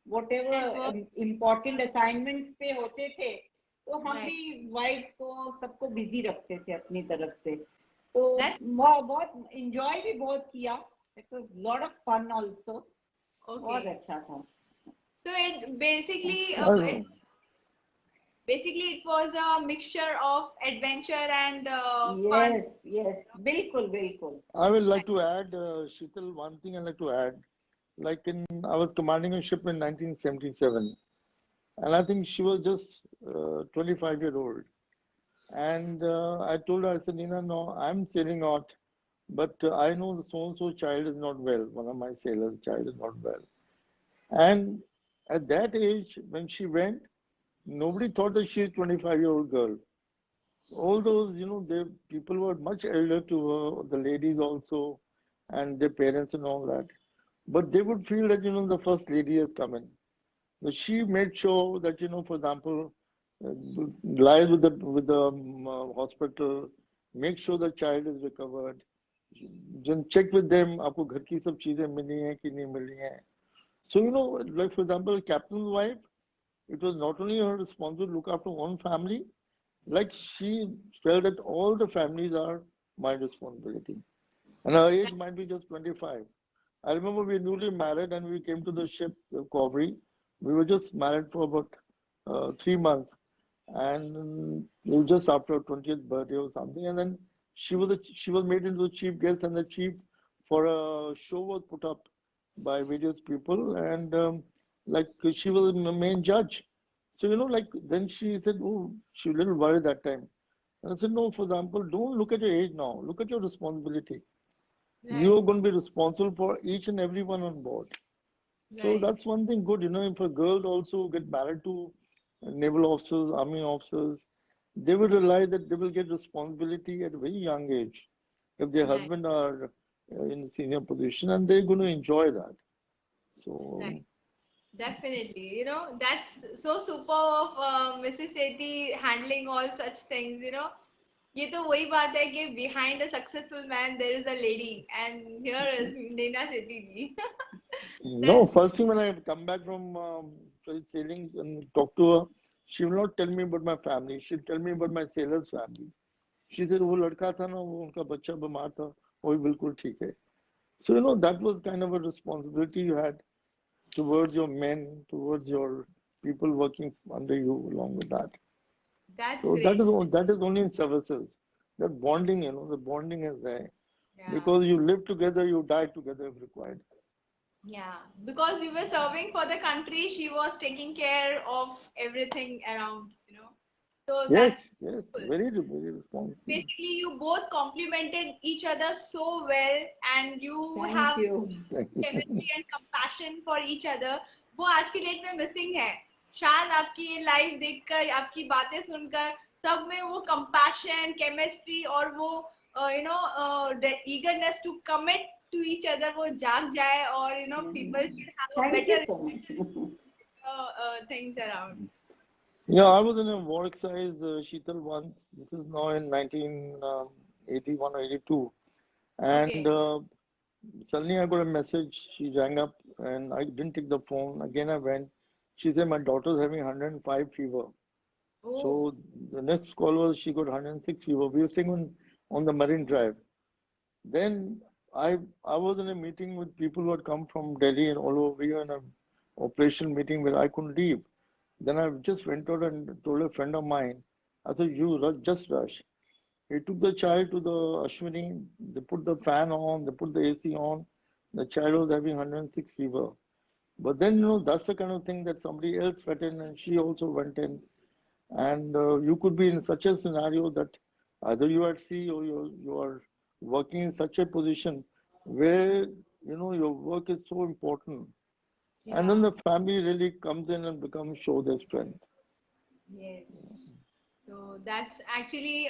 whatever important assignments पे होते थे, तो हम भी वाइफ्स को सबको बिजी रखते थे अपनी तरफ से, तो बहुत एंजॉय भी बहुत किया. It was lot of fun also. बहुत अच्छा था. So it basically it was a mixture of adventure and fun. Yes, bilkul. I would like to add, Sheetal, one thing I'd like to add. Like I was commanding a ship in 1977, and I think she was just 25-year-old. And I told her, I said, Nina, no, I'm sailing out, but I know the so-and-so child is not well. One of my sailors' child is not well. And at that age, when she went, nobody thought that she is a 25-year-old girl. All those, the people were much elder to her, the ladies also, and their parents and all that. But they would feel that, the first lady has come in. But she made sure that, for example, liaise with the hospital, make sure the child is recovered, then check with them, आपको घर की सब चीजें मिली हैं कि नहीं मिली हैं. So, like for example, captain's wife, it was not only her responsibility to look after one family, like she felt that all the families are my responsibility. And her age might be just 25. I remember we were newly married and we came to the ship, Covry. We were just married for about 3 months. And it was just after her 20th birthday or something. And then she was made into the chief guest, and the chief for a show was put up by various people. And like she was the main judge. So, like then she said, oh, she was a little worried that time. And I said, no, for example, don't look at your age now. Look at your responsibility. Right. You're going to be responsible for each and every one on board. Right. So that's one thing good, if a girl also get married to naval officers, army officers, they will realize that they will get responsibility at a very young age if their husband are in a senior position, and they're going to enjoy that. So definitely, that's so super of Mrs. Sethi handling all such things, ये तो वही बात है कि behind a successful man there is a lady and here is Neena Sethi ji. No, That's first thing when I come back from sailing and talk to her, she will not tell me about my family. She'll tell me about my sailors' family. She said, वो लड़का था ना, वो उनका बच्चा बीमार था, वो भी बिल्कुल ठीक है. So, that was kind of a responsibility you had towards your men, towards your people working under you along with that. that's So great. that is only in services. That bonding, the bonding is there. Yeah. Because you live together, you die together if required. Yeah, because you were serving for the country, she was taking care of everything around, you know. So that's Yes, yes, cool. very responsible. Basically, you both complemented each other so well, and you Thank have you. chemistry and compassion for each other. वो आज की date में missing है. शायद आपकी ये live देखकर, आपकी बातें सुनकर, सब में वो compassion, chemistry और वो the eagerness to commit to each other वो जाग जाए और people should have a Thank you better so much. things around. Yeah, I was in a war exercise, Sheetal, once. This is now in 1981 or 82. And Okay. suddenly I got a message. She rang up and I didn't take the phone. Again, I went. She said, my daughter's having 105 fever. Oh, So the next call was she got 106 fever. We were staying on the Marine Drive. Then I was in a meeting with people who had come from Delhi and all over. We were in an operational meeting where I couldn't leave. Then I just went out and told a friend of mine, I said, you just rush. He took the child to the Ashwini. They put the fan on, they put the AC on. The child was having 106 fever. But then, that's the kind of thing that somebody else went in and she also went in. And you could be in such a scenario that either you are at sea or you are working in such a position where, your work is so important. And then yeah. the family really comes in and becomes show their strength. Yes. So that's actually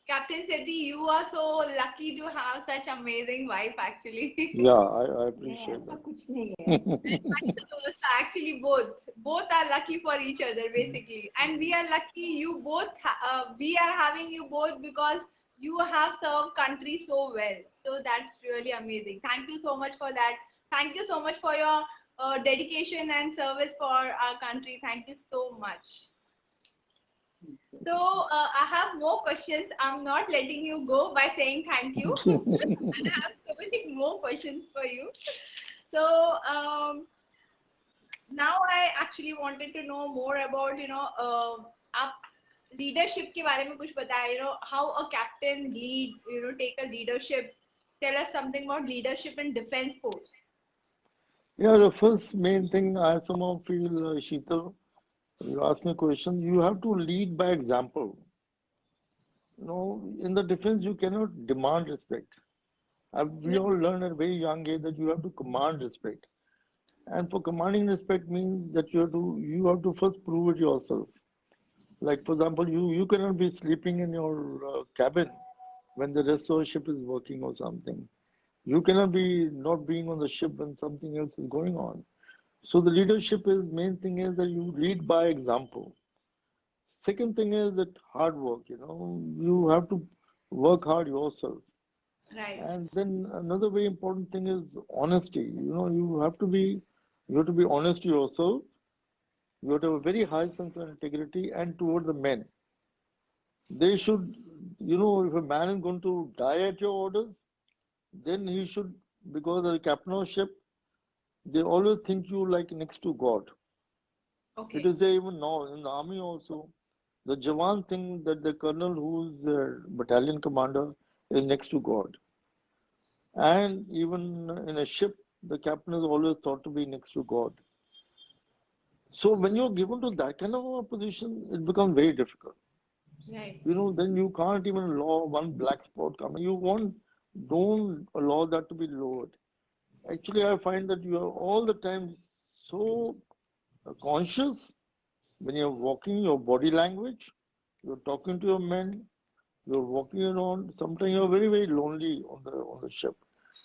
Captain Sethi, you are so lucky to have such amazing wife actually. Yeah, I नहीं appreciate ऐसा that. कुछ नहीं है. And vice versa, actually both are lucky for each other basically, and we are lucky you both we are having you both because you have served country so well. So that's really amazing. Thank you so much for that. Thank you so much for your dedication and service for our country. Thank you so much. So I have more questions. I'm not letting you go by saying thank you. And I have so many more questions for you. So now I actually wanted to know more about आप leadership के बारे में कुछ बताएं. How a captain lead, take a leadership. Tell us something about leadership in defense force. Yeah, the first main thing I somehow feel, Sheetal, you ask me a question, you have to lead by example. In the defense, you cannot demand respect. We all learn at a very young age that you have to command respect. And for commanding respect means that you have to first prove it yourself. Like for example, you cannot be sleeping in your cabin when the rest of the ship is working or something. You cannot be not being on the ship when something else is going on. So the leadership is main thing is that you lead by example. Second thing is that hard work. You have to work hard yourself. Right. And then another very important thing is honesty. You have to be honest to yourself. You have to have a very high sense of integrity and toward the men. They should, if a man is going to die at your orders, then he should, because as a captain of ship, they always think you like next to God. It Okay. is there even now in the army also. The Jawan think that the colonel who's the battalion commander is next to God. And even in a ship, the captain is always thought to be next to God. So when you're given to that kind of a position, it becomes very difficult. Right. Then you can't even allow one black spot coming. Don't allow that to be lowered. Actually, I find that you are all the time so conscious when you're walking, your body language, you're talking to your men, you're walking around. Sometimes you're very, very lonely on the ship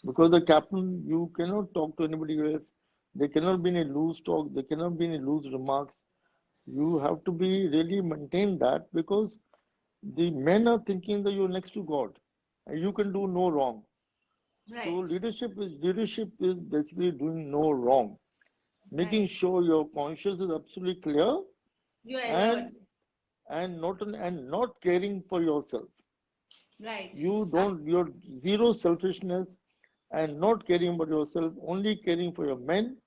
because the captain, you cannot talk to anybody else. There cannot be any loose talk. There cannot be any loose remarks. You have to be really maintain that because the men are thinking that you're next to God and you can do no wrong. So Right. leadership is basically doing no wrong, making Right. sure your conscience is absolutely clear You're alert. and not caring for yourself. Right. You're zero selfishness and not caring about yourself, only caring for your men,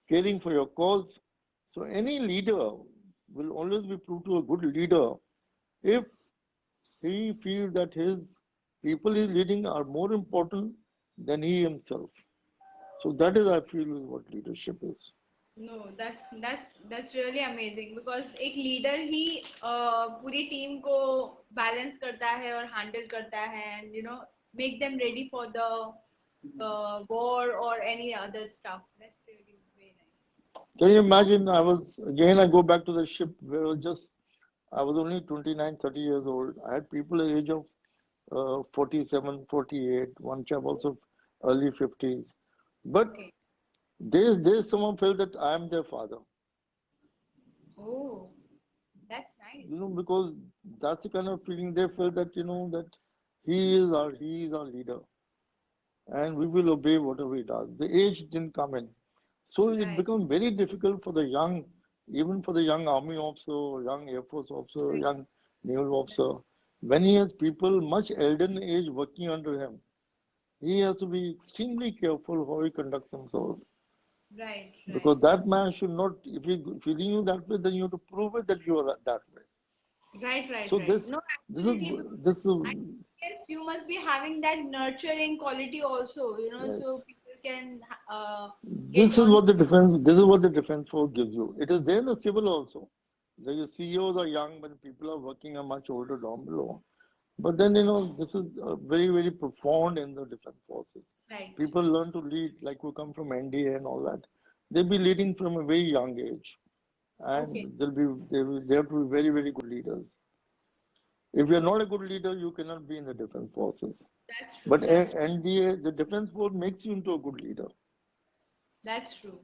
caring for your cause. So any leader will always be proved to a good leader if he feels that his people he's leading are more important than he himself. So that is, I feel, is what leadership is. No, that's really amazing because एक leader ही पूरी team को balance करता है और handle करता है and make them ready for the war or any other stuff. That's really very nice. Can you imagine? I go back to the ship where I was only 29, 30 years old. I had people at the age of 47, 48, one chap also early 50s. But Okay. there's someone felt that I am their father. Oh, that's nice. Because that's the kind of feeling they felt that, that he is our leader and we will obey whatever he does. The age didn't come in. So it Right. becomes very difficult for the young, even for the young army officer, young air force officer, Right. young naval officer, when he has people much elder in age working under him, he has to be extremely careful how he conducts himself. Right. Because Right. that man should not, if he feeling you that way, then you have to prove it that you are that way. Right. Right. So Right. No, this is absolutely. Because this is I guess you must be having that nurturing quality also, yes. so people can get This is on. what the defense. This is what the defense force gives you. It is there in the civil also. The CEOs are young, but people are working are much older down below. But then this is very very profound in the defense forces. Right. People learn to lead like who come from NDA and all that. They'll be leading from a very young age, and Okay. they have to be very very good leaders. If you're not a good leader, you cannot be in the defense forces. That's true. But That's true. NDA, the defense force makes you into a good leader. That's true.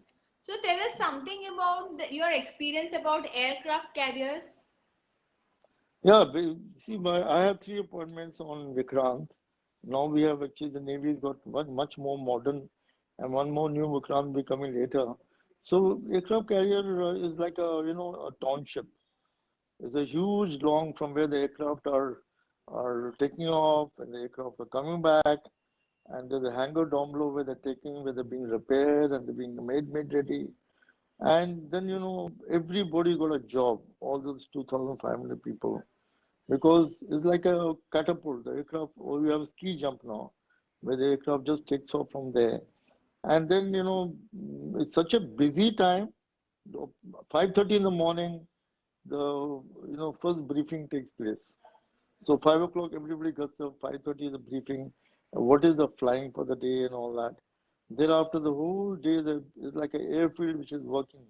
So tell us something about your experience about aircraft carriers. Yeah, see, I have 3 appointments on Vikrant. Now we have actually the Navy's got much more modern, and one more new Vikrant will be coming later. So aircraft carrier is like a township. It's a huge long from where the aircraft are taking off and the aircraft are coming back, and there's a hangar down below where they're being repaired and they're being made ready. And then everybody got a job, all those 2,500 people, because it's like a catapult. The aircraft, or you have a ski jump now, where the aircraft just takes off from there. And then, it's such a busy time. 5:30 in the morning, the first briefing takes place. So 5 o'clock, everybody gets up. 5:30 is the briefing. What is the flying for the day and all that. Thereafter, the whole day is like an airfield which is working.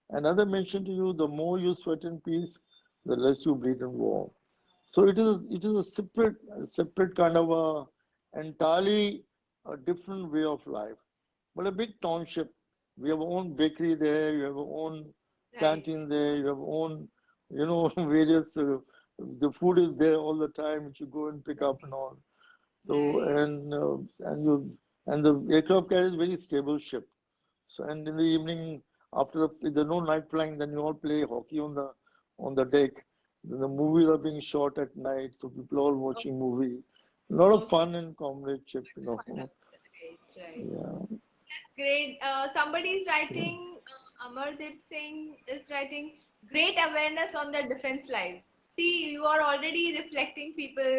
And as I mentioned to you, the more you sweat in peace, the less you bleed in war. So it is a separate kind of a entirely a different way of life. But a big township, we have our own bakery there, you have our own Right. canteen there, you have own, various. The food is there all the time, which you go and pick up and all. So Right. and the aircraft carrier is very stable ship. So and in the evening, if there's no night flying, then you all play hockey on the deck. Then the movies are being shot at night, so people are all Okay. watching movie. A lot of Okay. fun and comradeship. Right. Right. Yeah. That's great. Somebody is writing. Amardeep Singh is writing. Great awareness on the defense line. See, you are already reflecting people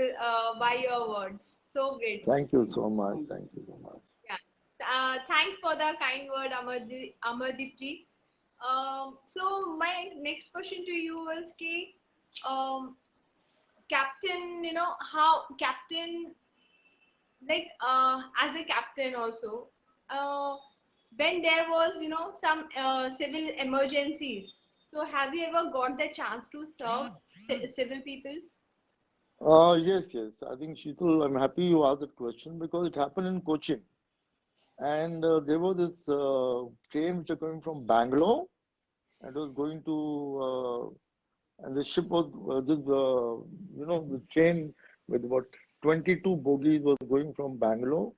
by your words. So great. Thank you so much. Thank you so much. Yeah. Thanks for the kind word, Amardeep ji. So my next question to you is, K, um, Captain, how Captain, like as a captain also, uh, when there was, some civil emergencies. So have you ever got the chance to serve civil people? Yes, yes. I think Sheetal, I'm happy you asked that question because it happened in Cochin. And there was this train which are coming from Bangalore and it was going to and the ship was the train with about 22 bogies was going from Bangalore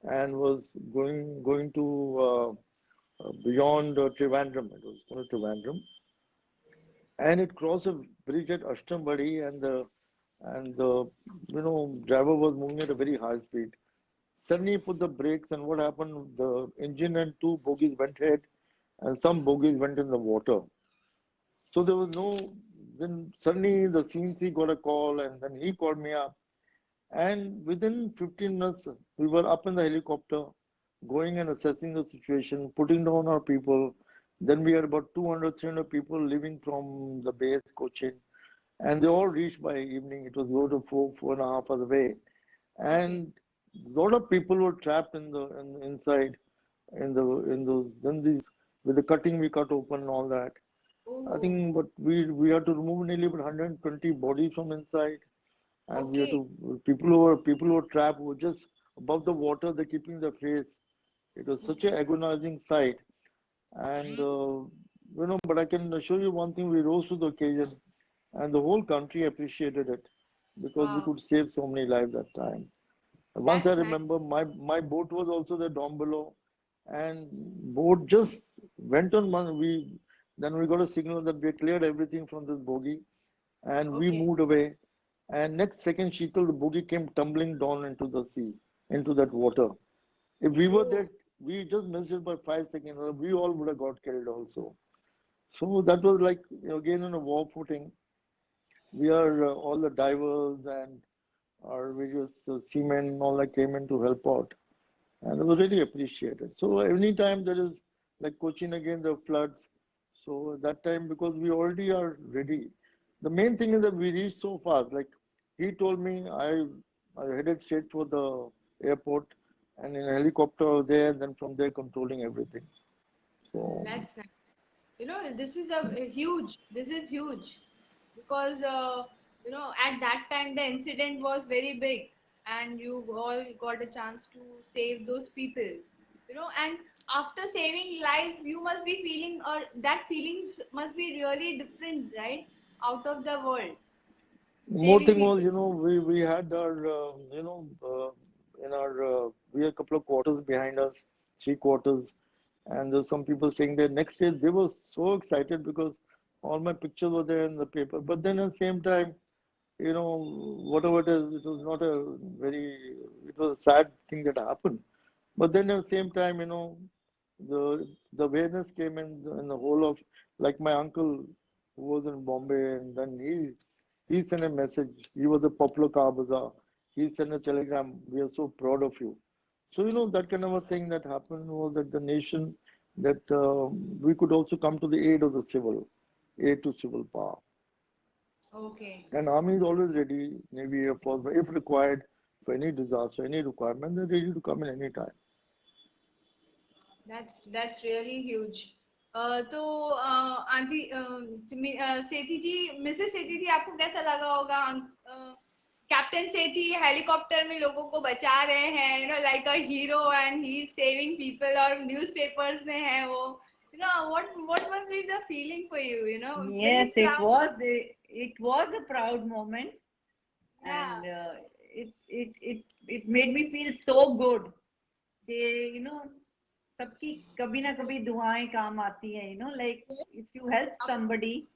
and was going to beyond Trivandrum. It was going to Trivandrum, and it crossed a bridge at Ashtambadi, and the driver was moving at a very high speed. Suddenly he put the brakes, and what happened? The engine and two bogies went ahead, and some bogies went in the water. So there was no. Then suddenly the CNC got a call, and then he called me up. And within 15 minutes, we were up in the helicopter, going and assessing the situation, putting down our people. Then we had about 200, 300 people leaving from the base, Cochin, and they all reached by evening. It was about 4.5 hours away, Okay. and a lot of people were trapped inside in those then these with the cutting we cut open and all that. I Oh, think, but we had to remove nearly about 120 bodies from inside, and we had okay. to people who were trapped who were just above the water. They're keeping their face. It was such an agonizing sight, and but I can assure you one thing: we rose to the occasion, and the whole country appreciated it because we Wow. could save so many lives that time. Once I That's nice. remember, my boat was also there down below, and boat just went on. Then we got a signal that we cleared everything from this bogie, and we Okay. moved away. And next second, Sheetal, the bogie came tumbling down into the sea, into that water. If we were Oh, there, we just missed it by 5 seconds. We all would have got killed also. So that was like again on a war footing. We are all the divers and our various seamen and all that came in to help out, and it was really appreciated. So anytime there is like Cochin again, the floods. So at that time, because we already are ready. The main thing is that we reached so fast. Like he told me, I headed straight for the airport, and in a helicopter there, then from there controlling everything. So that's nice. This is a huge. This is huge because at that time the incident was very big, and you all got a chance to save those people. And after saving life, you must be feeling, or that feelings must be really different, right? Out of the world, more saving thing people. was, we had our, in our, we had a couple of quarters behind us, 3 quarters, and there's some people staying there. Next day, they were so excited because all my pictures were there in the paper. But then at the same time, whatever it is, it was not a very, it was a sad thing that happened. But then at the same time, the awareness came in the whole of, like my uncle who was in Bombay, and then he sent a message. He was a popular car bazaar. He sent a telegram. We are so proud of you. So that kind of a thing that happened was that the nation that we could also come to the aid of the aid to civil power. Okay, And army is always ready, Navy, Air Force, but if required for any disaster, any requirement, they're ready to come in any time. that's really huge. तो aunty सेठी जी, Mrs सेठी जी, आपको कैसा लगा होगा? Captain सेठी helicopter में लोगों को बचा रहे हैं, like a hero, and he is saving people, और न्यूज़पेपर्स में है वो. What must be the feeling for you? Very Yes, it proud. was a proud moment, Yeah. and it made me feel so good. कि सबकी कभी ना कभी दुआएं काम आती हैं, like if you help somebody,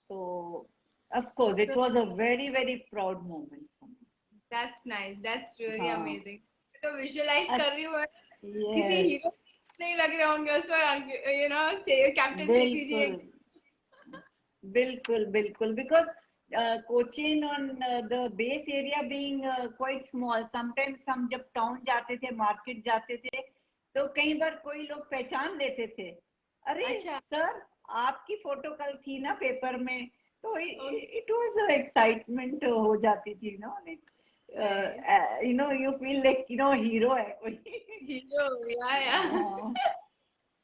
so of course it was a very very proud moment for me. That's nice. That's really हाँ. amazing. तो विजुअलाइज कर रही हूँ मैं, किसी Yes, हीरो नहीं लग रहे होंगे उसमें, कैप्टन सेठी जी बिल्कुल एक. बिल्कुल बिल्कुल, because Cochin on the base area being quite small, sometimes हम जब टाउन जाते थे, मार्केट जाते थे, तो कई बार कोई लोग पहचान लेते थे, अरे अच्छा. सर आपकी फोटो कल थी ना पेपर में, तो ओके. इट वाज एक्साइटमेंट हो जाती थी, you feel like हीरो है कोई. हीरो. या.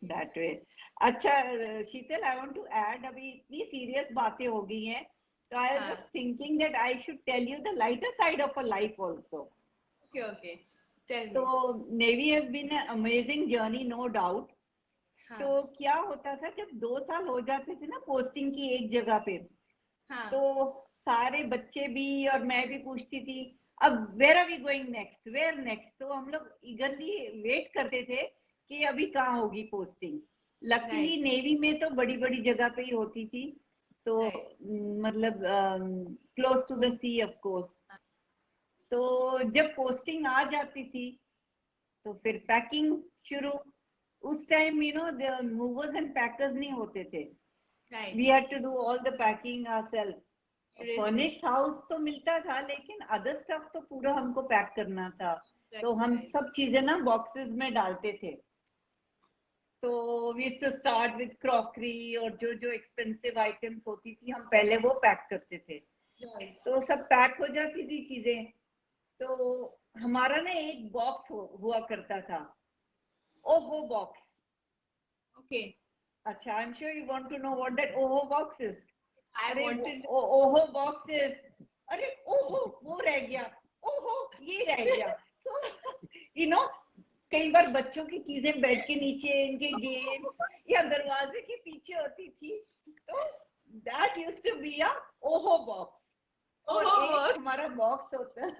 That way. अच्छा Sheetal, I want to add, अभी इतनी सीरियस बातें हो गई हैं, तो आई वाज हाँ. Just thinking that I should tell you the lighter side of a life also. Okay. Okay. Tell तो me. Navy has been a amazing journey, no doubt. हाँ. तो क्या होता था जब 2 साल हो जाते थे ना पोस्टिंग की एक जगह पे, हाँ. तो सारे बच्चे भी और मैं भी पूछती थी अब where are we going next, where next. तो हम लोग ईगरली वेट करते थे कि अभी कहाँ होगी पोस्टिंग। Luckily Right. नेवी में तो बड़ी बड़ी जगह पे ही होती थी, तो Right. मतलब close to the sea of course. तो जब पोस्टिंग आ जाती थी तो फिर पैकिंग शुरू। उस टाइम मूवर्स एंड पैकर्स नहीं होते थे, Right. We had to do all the packing ourselves. Seriously. Furnished house तो मिलता था लेकिन अदर स्टफ तो पूरा हमको पैक करना था। तो हम Right. सब चीजें ना बॉक्सेस में डालते थे। तो we used to start with crockery और जो जो एक्सपेंसिव आइटम्स होती थी हम पहले वो पैक करते थे। Right. तो सब पैक हो जाती थी चीजें। तो हमारा ना एक बॉक्स हुआ करता था, ओहो बॉक्स। Okay. अच्छा, I am sure you want to know what that ओहो बॉक्स इज। I अरे wanted. ओहो बॉक्स इज, अरे ओहो वो रह गया, ओहो ये रह गया। तो यू नो कई बार बच्चों की चीजें बेड के नीचे, इनके गेम्स या दरवाजे के पीछे होती थी। तो that used to be a ओहो बॉक्स। और ओहो एक बॉक्स। हमारा बॉक्स होता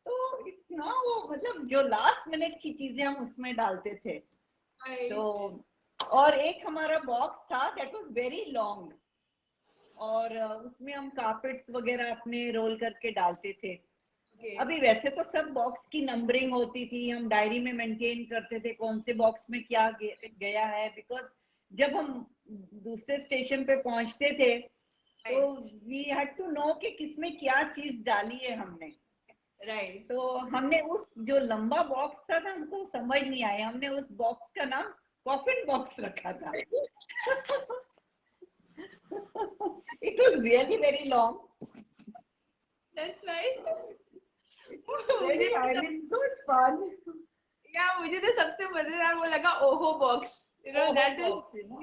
तो इतना वो मतलब जो लास्ट मिनट की चीजें हम उसमें डालते थे। Right. तो और एक हमारा बॉक्स था दैट वाज वेरी लॉन्ग, और उसमें हम कारपेट्स वगैरह अपने रोल करके डालते थे। Okay. अभी वैसे तो सब बॉक्स की नंबरिंग होती थी, हम डायरी में मेंटेन करते थे कौन से बॉक्स में क्या गया है, बिकॉज जब हम दूसरे स्टेशन पे पहुंचते थे तो वी हैड टू नो कि किसमें क्या चीज डाली है हमने। Right. तो हमने उस जो लंबा बॉक्स था ना हमको समझ नहीं आया, हमने उस बॉक्स का नाम कॉफिन बॉक्स रखा था। It was really very long. That's right. Very, I mean, good fun. Yeah, मुझे तो सबसे मजेदार वो लगा ओहो box. You know Oho that box, you know.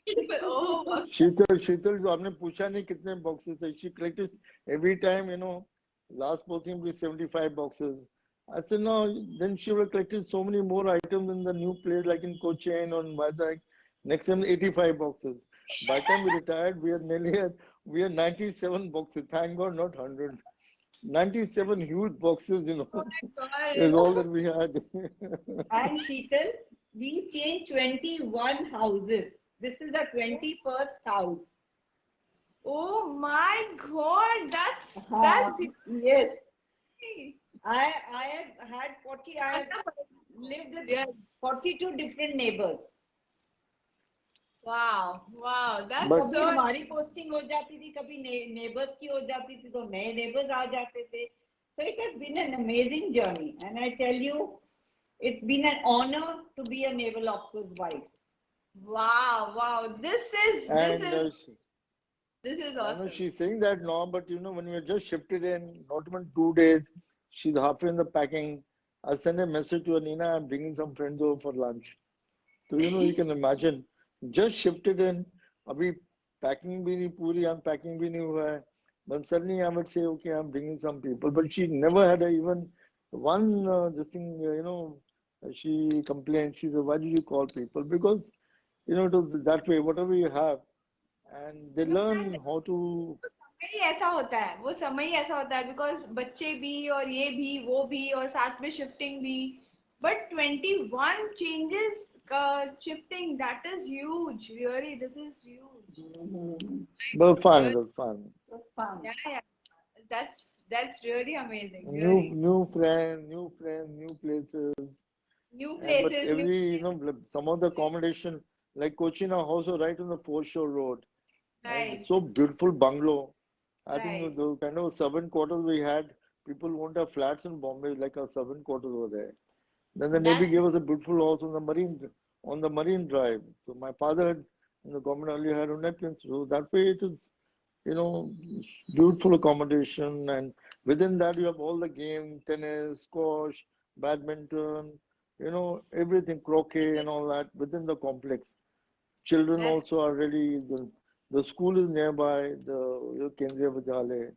is ओहो बॉक्स. शीतल जो आपने पूछा नहीं कितने boxes थे, she collected every time, last posting was 75 boxes. I said no, then she would have collected so many more items in the new place like in Cochin or in Vizag. Next time 85 boxes. By the time we retired, we had 97 boxes. Thank God, not 100. 97 huge boxes, Oh my is God. all that we had. And Sheetal, we changed 21 houses. This is the 21st house. Oh my God. That's Yes. insane. I have had 40, I have lived with Yeah. 42 different neighbors. Wow. Wow. That's But- कभी so. हमारी posting हो जाती थी, कभी neighbours की हो जाती थी, तो नए नेबर्स आ जाते थे। So it has been an amazing journey, and I tell you, it's been an honor to be a naval officer's wife. Wow. Wow. And This is I know awesome. she's saying that now, but when we just shifted in, not even 2 days, she's halfway in the packing. I sent a message to her, Nina, I'm bringing some friends over for lunch. So, you can imagine, just shifted in, abhi packing bhi nahi puri, unpacking bhi nahi hua hai. But suddenly I would say, okay, I'm bringing some people. But she never had even one, this thing, she complained. She said, why did you call people? Because, it was that way, whatever you have, and they learn how to. समय ही ऐसा होता है, वो समय ही ऐसा होता है, because बच्चे भी और ये भी वो भी और साथ में शिफ्टिंग भी. But 21 changes shifting, that is huge. Really, this is huge. But fun, it was fun. It was fun. Yeah. That's really amazing. New Really. new friends, new places. New But places, new. every, some of the accommodation, like Cochin house was right on the foreshore road. And Right. it's so beautiful bungalow. I think Right. the kind of servant quarters we had, people won't have flats in Bombay like our servant quarters were there. Then the Navy That's gave us a beautiful house on the Marine Drive. So my father had, the government earlier had on Nepean. So that way it is, beautiful accommodation, and within that you have all the games, tennis, squash, badminton, everything, croquet and all that within the complex. Children that's also are really, the school is nearby, the Kendriya Vidyalaya.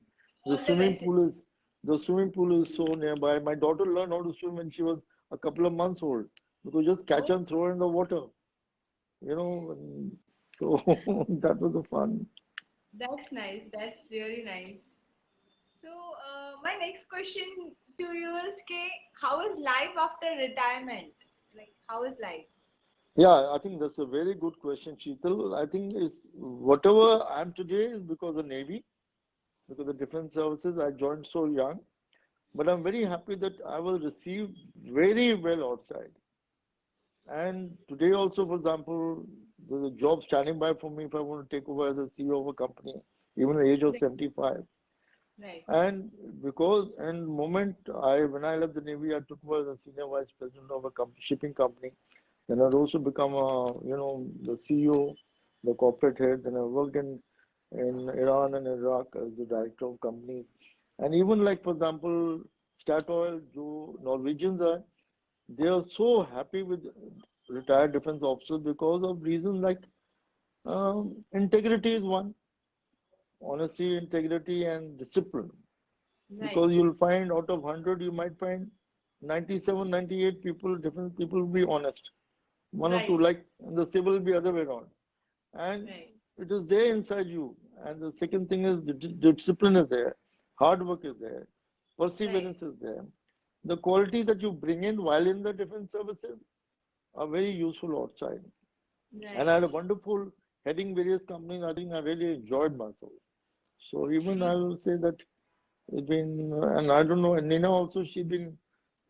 all the best. The swimming pool is so nearby. My daughter learned how to swim when she was a couple of months old, because just catch Oh. and throw her in the water, and so that was the fun. That's nice. That's really nice. So, my next question to you is, how is life after retirement? Like, how is life? Yeah, I think that's a very good question, Sheetal. I think it's whatever I'm today is because of Navy, because of defense services. I joined so young, but I'm very happy that I was received very well outside. And today also, for example, there's a job standing by for me if I want to take over as a CEO of a company, even at the age of Right. 75. Right. And because, and moment when I left the Navy, I took over as a senior vice president of a shipping company. Then I'd also become the CEO, the corporate head. Then I worked in Iran and Iraq as the director of companies. And even like, for example, Statoil, जो Norwegians are, they are so happy with retired defense officers because of reasons like integrity is one, honesty, integrity, and discipline. Right. Because you'll find out of 100, you might find 97, 98 people, different people will be honest. One or two, Right. like the civil will be other way around. And Right. it is there inside you. And the second thing is the discipline is there, hard work is there, Right. perseverance is there. The quality that you bring in while in the defense services are very useful outside. And I Right. had a wonderful heading various companies. I think I really enjoyed myself. So even I will say that it's been, and I don't know, and Nina also, she's been,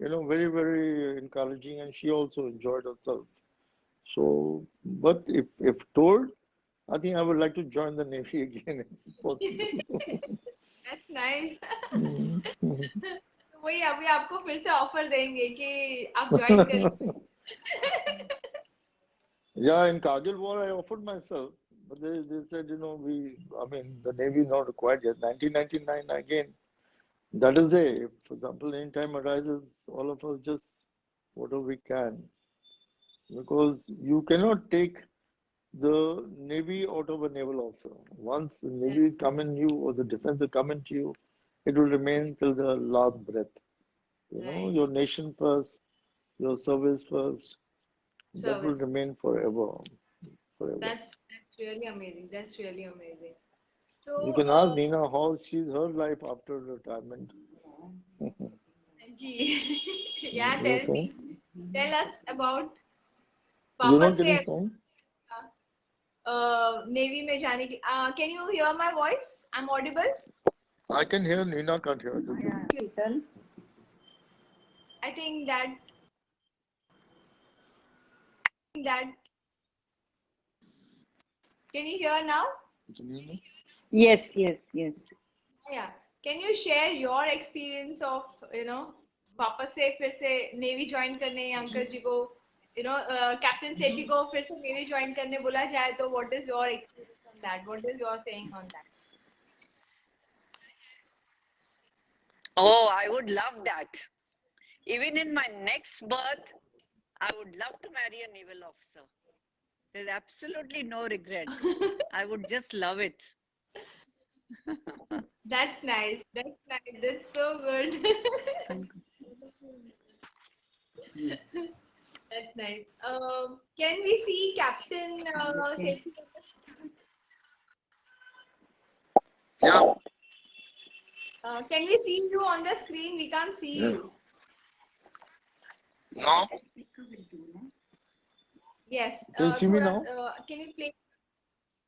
very, very encouraging, and she also enjoyed herself. So, but if told, I think I would like to join the Navy again if possible. That's nice. Mhm. Mhm. वही अभी आपको फिर से offer देंगे कि आप join करिए. Yeah, in Kargil War, I offered myself, but they said, I mean, the Navy is not required yet. 1999 again. That is there. If, for example, any time arises, all of us just whatever we can, because you cannot take the Navy out of a naval officer. Once the Navy is come in you or the defense is come into you, it will remain till the last breath. Right. Your nation first, your service first. That will Service. remain forever, forever. That's really amazing. That's really amazing. So, You can ask Nina how she's her life after retirement. Ji. Yeah, You were tell saying? me. Tell us about You're वापस not से getting sound? Navy में जाने की. Can you hear my voice? I'm audible. I can hear, Nina can't hear. Sheetal. I think that can you hear now? Can you hear me? Yes, yes, yes. Yeah. Can you share your experience of वापस से फिर से navy join करने uncle जी को captain सेठी को फिर से navy join करने बोला जाए तो what is your experience on that what is your saying on that Oh, I would love that. Even in my next birth, I would love to marry a naval officer. There's absolutely no regret. I would just love it. That's nice. That's nice. That's so good. That's nice. Can we see Captain Sethi? Yeah. Can we see you on the screen? We can't see Yeah. you. Now, Yes. can you see me now? Can you play?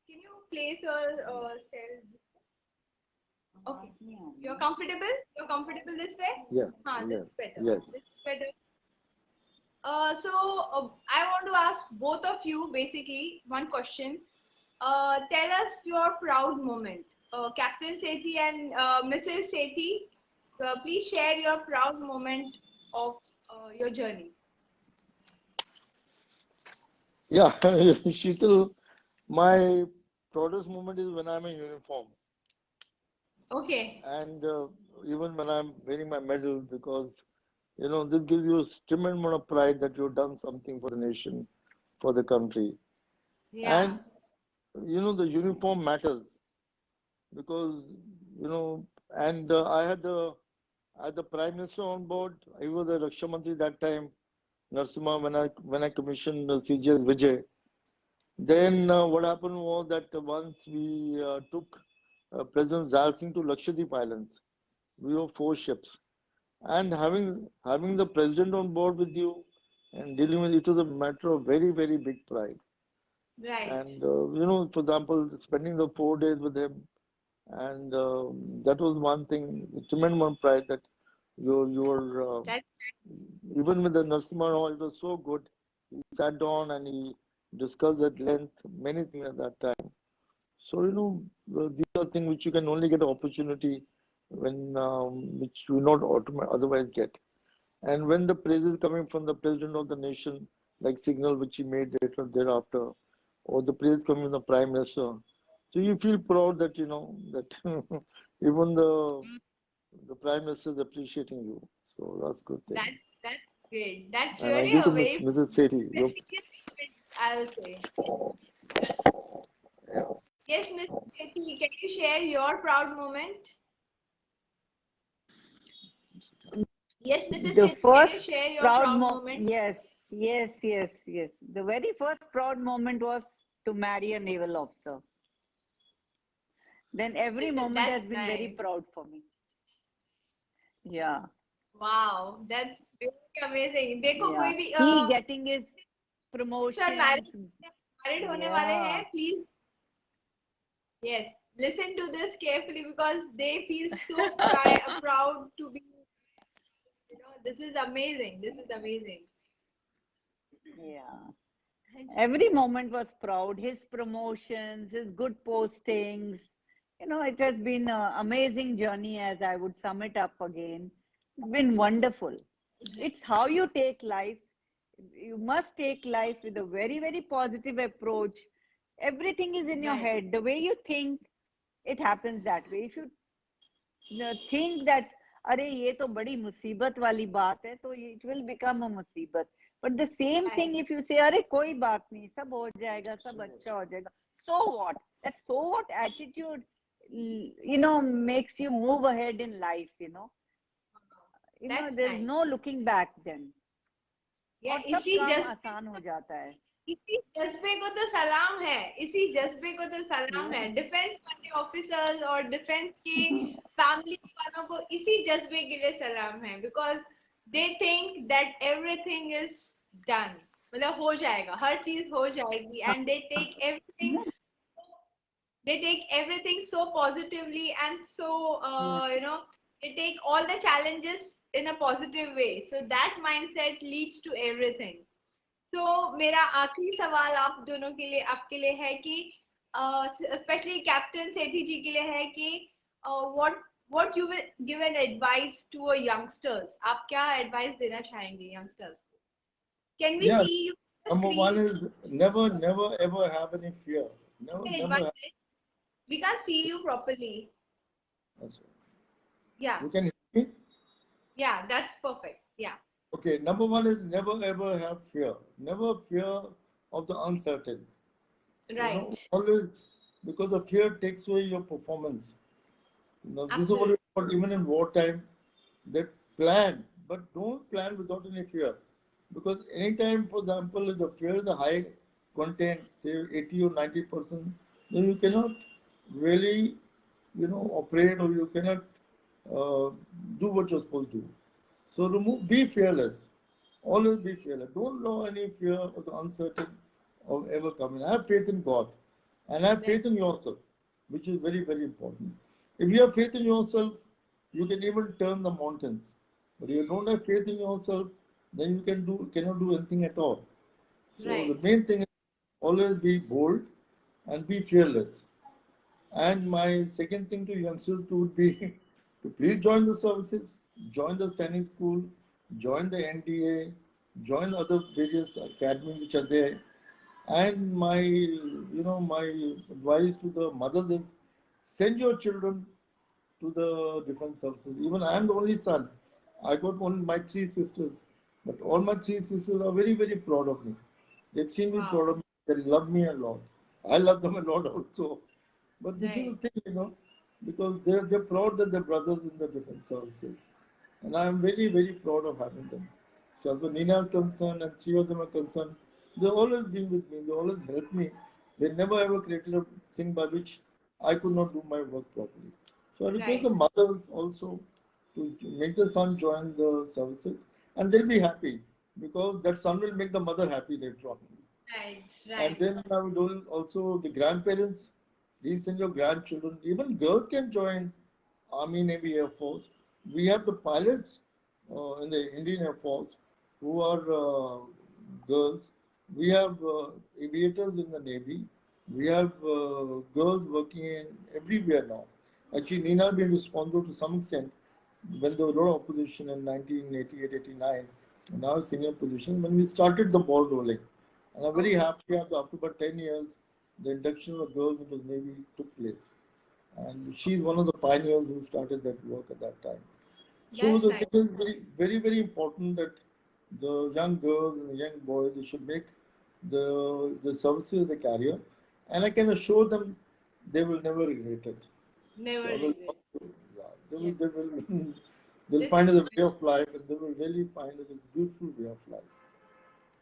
Can you place your cell? Okay. You're comfortable? You're comfortable this way? Yeah. This Yeah. is better. Yes. This is better. I want to ask both of you basically one question. Tell us your proud moment. Captain Sethi and Mrs. Sethi, please share your proud moment of your journey. Yeah. Sheetal, my proudest moment is when I'm in uniform. Okay. And even when I'm wearing my medal, because this gives you a tremendous amount of pride that you've done something for the nation, for the country. Yeah. And the uniform matters because and I had the Prime Minister on board. He was the Raksha Mantri that time, Narasimha, when I commissioned CGS Vijay. Then what happened was that once we took President Zal Singh to Lakshadweep Islands, we were 4 ships, and having the president on board with you and dealing with it was a matter of very very big pride. Right. And for example, spending the 4 days with him, and that was one thing, tremendous amount of pride that your That's even with the Narasimha Rao, it was so good. He sat down and he discussed at length many things at that time. So these are things which you can only get an opportunity when which you not otherwise get. And when the praise is coming from the president of the nation, like signal which he made later thereafter, or the praise coming from the prime minister, so you feel proud that that even the prime minister is appreciating you. So that's good thing. that's great. That's And I really give to a very Mrs. Sethi. prestigious moment, I'll say. Yes, Miss Sethi, can you share your proud moment? Yes, Mrs. The Sethi, can you first share your proud proud moment, moment? yes, yes, yes, yes. The very first proud moment was to marry a naval officer. Then every moment has That's been very nice. proud for me. Yeah, Wow, that's really amazing. देखो yeah. कोई भी He getting his sir promotions. married होने वाले हैं, Yeah, please yes listen to this carefully because they feel so proud to be. This is amazing. This is amazing. yeah. Every moment was proud. His promotions, his good postings. It has been an amazing journey, as I would sum it up again. It's been wonderful. It's how you take life. You must take life with a very, very positive approach. Everything is in your Right. head. The way you think, it happens that way. If you think that अरे ये तो बड़ी मुसीबत वाली बात है तो it will become a मुसीबत. But the same thing Right. if you say अरे कोई बात नहीं सब हो जाएगा सब अच्छा हो जाएगा. So what? That so what attitude makes you move ahead in life. That's There is nice. no looking back then. Yeah, और सब काम आसान हो जाता है. इसी जज्बे को तो सलाम है. इसी जज्बे को तो सलाम है. Yeah. डिफेंस वाले ऑफिसर्स और डिफेंस के फैमिली वालों को इसी जज्बे के लिए सलाम है. Because they think that everything is done. मतलब हो जाएगा, हर चीज हो जाएगी. And they take everything so positively and so they take all the challenges in a positive way. So that mindset leads to everything. So मेरा आखिरी सवाल आप दोनों के लिए आपके लिए है कि स्पेशली कैप्टन सेठी जी के लिए है कि what you will give an advice to a youngsters. आप क्या advice देना चाहेंगे youngsters को? Can we Yeah, see you on the number one screen? is never ever have any fear. Never have. We can't see you properly. Yeah, You can hear me? yeah, that's perfect. Yeah, Okay, number one is never ever have fear. Never fear of the uncertain. right. Always, because the fear takes away your performance. This is what Absolutely. even in wartime, they plan, but don't plan without any fear. Because anytime, for example, if the fear is a high content, say 80 or 90%, then you cannot really, operate, or you cannot do what you're supposed to do. So be fearless. Always be fearless. Don't know any fear of the uncertain of ever coming. Have faith in God and have faith in yourself, which is very, very important. If you have faith in yourself, you can even turn the mountains. But if you don't have faith in yourself, then you cannot do anything at all. So the Right. main thing is always be bold and be fearless. And my second thing to youngsters would be to please join the services, join the Sainik School, join the NDA, join other various academies which are there. And my advice to the mothers is send your children to the defense services. Even I am the only son. I got only my 3 sisters, but all my 3 sisters are very, very proud of me. They're extremely Wow. proud of me. They love me a lot. I love them a lot also. But this is Right. the thing, because they're proud that their brothers in the defense services. And I'm very, very proud of having them. So as far Nina is concerned and 3 of them are concerned, they've always been with me. They always help me They never ever created a thing by which I could not do my work properly. So I request the Right. mothers also to make the son join the services, and they'll be happy because that son will make the mother happy later on. Right. And Right. then I would also the grandparents, please send your grandchildren. Even girls can join Army, Navy, Air Force. We have the pilots in the Indian Air Force who are girls. We have aviators in the Navy. We have girls working in everywhere now. Actually, Nina has been responsible to some extent when there was a lot of opposition in 1988, 89. Now senior position when we started the ball rolling. And I'm very Okay. happy after about 10 years, the induction of girls into the Navy took place. And she's one of the pioneers who started that work at that time. So That's the nice. thing is very important that the young girls and the young boys they should make the services they carry, and I can assure them they will never regret it. Never So I will, regret. yeah, Yes. they will, they'll This find is it a way of life, and they will really find it a beautiful way of life.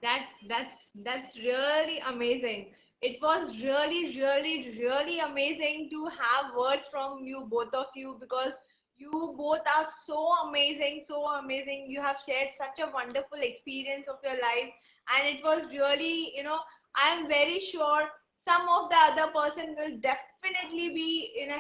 that's really amazing. It was really amazing to have words from you, both of you, because you both are so amazing, so amazing. You have shared such a wonderful experience of your life, and it was really, I am very sure some of the other person will definitely be,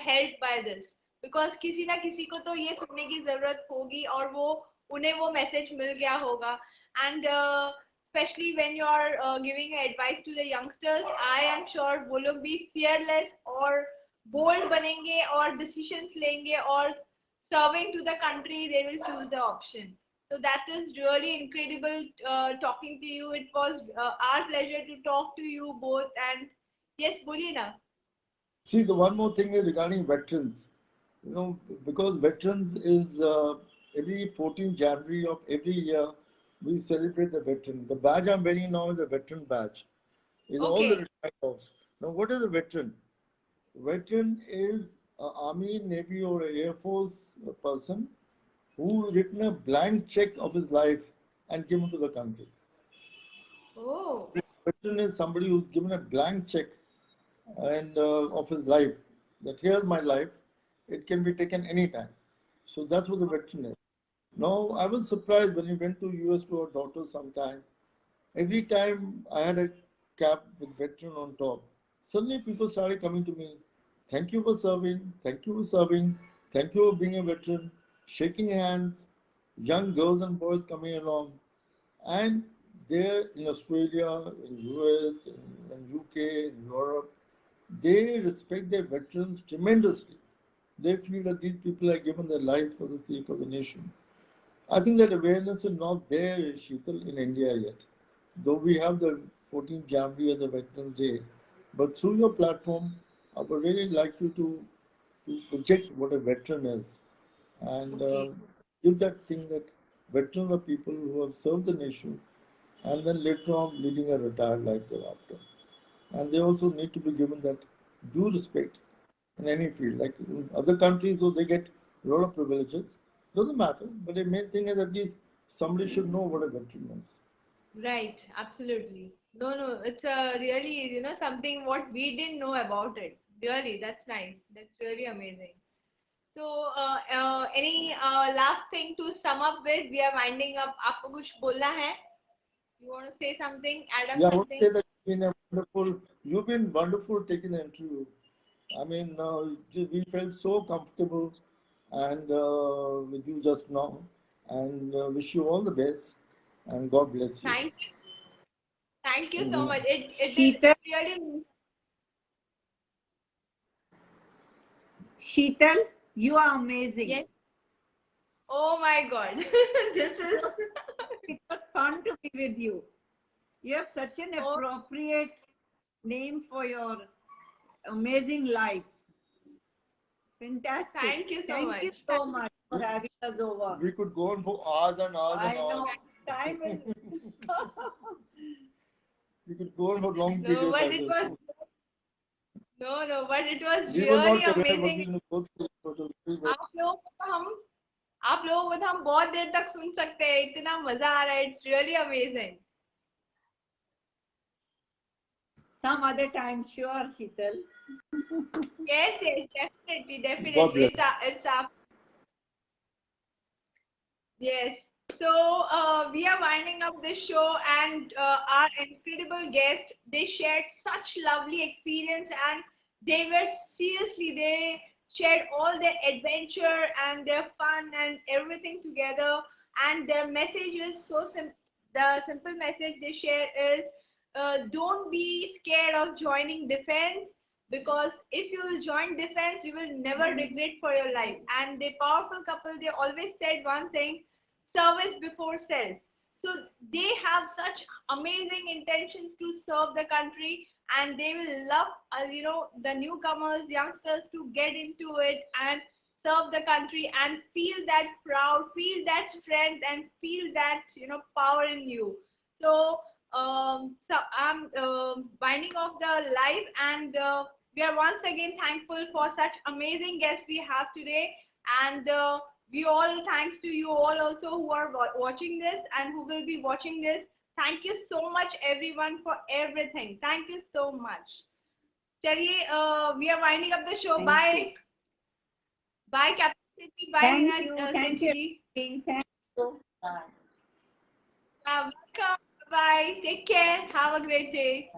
helped by this, because किसी ना किसी को तो ये सुनने की जरूरत होगी और वो उन्हें वो मैसेज मिल गया होगा. And especially when you are giving advice to the youngsters, I am sure वो लोग भी fearless और bold बनेंगे और decisions लेंगे और serving to the country they will choose the option. So that is really incredible talking to you. It was our pleasure to talk to you both. And yes, बोलिए ना. See, the one more thing is regarding veterans. Because veterans is every 14th January of every year, we celebrate the veteran. The badge I'm wearing now is a veteran badge. Is all the Okay. retired folks. Now, what is a veteran? Veteran is an Army, Navy, or Air Force person who written a blank check of his life and given to the country. Oh. Veteran is somebody who's given a blank check and of his life. That here's my life. It can be taken anytime. So that's what the veteran is. Now I was surprised when we went to US to our daughter sometime. Every time I had a cap with veteran on top, suddenly people started coming to me. Thank you for serving. Thank you for serving. Thank you for being a veteran. Shaking hands. Young girls and boys coming along. And there in Australia, in US, in UK, in Europe, they respect their veterans tremendously. They feel that these people have given their life for the sake of the nation. I think that awareness is not there, Sheetal, in India yet. Though we have the 14th January as the Veterans Day, but through your platform, I would really like you to project what a veteran is and Okay. give that thing that veterans are people who have served the nation and then later on leading a retired life thereafter. And they also need to be given that due respect in any field. Like in other countries, so they get a lot of privileges. Doesn't matter, but the main thing is at least somebody should know what a veteran is. Right, absolutely. No, no, it's a really, something what we didn't know about it. Really, that's nice. That's really amazing. So, any last thing to sum up with? We are winding up. आपको कुछ बोलना है? You want to say something? Add up Yeah, I would something? say that you've been wonderful taking the interview. I mean, we felt so comfortable and with you just now, and wish you all the best, and God bless you. Thank you so Mhm. much. Sheetal, It really means. Sheetal, you are amazing. Yes. Oh my God. This is. It was fun to be with you. You have such an Oh, appropriate name for your amazing life. Fantastic. thank you so Thank you much. so much for having us over. We could go on for hours and hours and I know hours. time is. We could go on for long No, periods but like it this. was. No, no, but it was We were really not aware what amazing. we were going to go through. So आप लोगों को तो हम आप लोगों को तो हम बहुत देर तक सुन सकते हैं. इतना मजा आ रहा है. It's really amazing. some other time, sure, Sheetal. Yes, yes, definitely, God definitely. bless. It's a yes. So we are winding up the show, and our incredible guest, they shared such lovely experience, and they were seriously, they shared all their adventure and their fun and everything together. And their message is so simple. The simple message they share is, don't be scared of joining defense, because if you will join defense, you will never regret for your life. And the powerful couple, they always said one thing: service before self. So they have such amazing intentions to serve the country, and they will love, the newcomers, youngsters, to get into it and serve the country and feel that proud, feel that strength, and feel that power in you. So so I'm winding off the live, and we are once again thankful for such amazing guests we have today. And we all thanks to you all also who are watching this and who will be watching this. Thank you so much everyone for everything. Thank you so much. Chaliye, we are winding up the show. Thank Bye. you. Bye, Captain City. Bye, Thank Rina, you. Thank Senthi you. ji. Thank you. Bye. Welcome. Bye. Take care. Have a great day.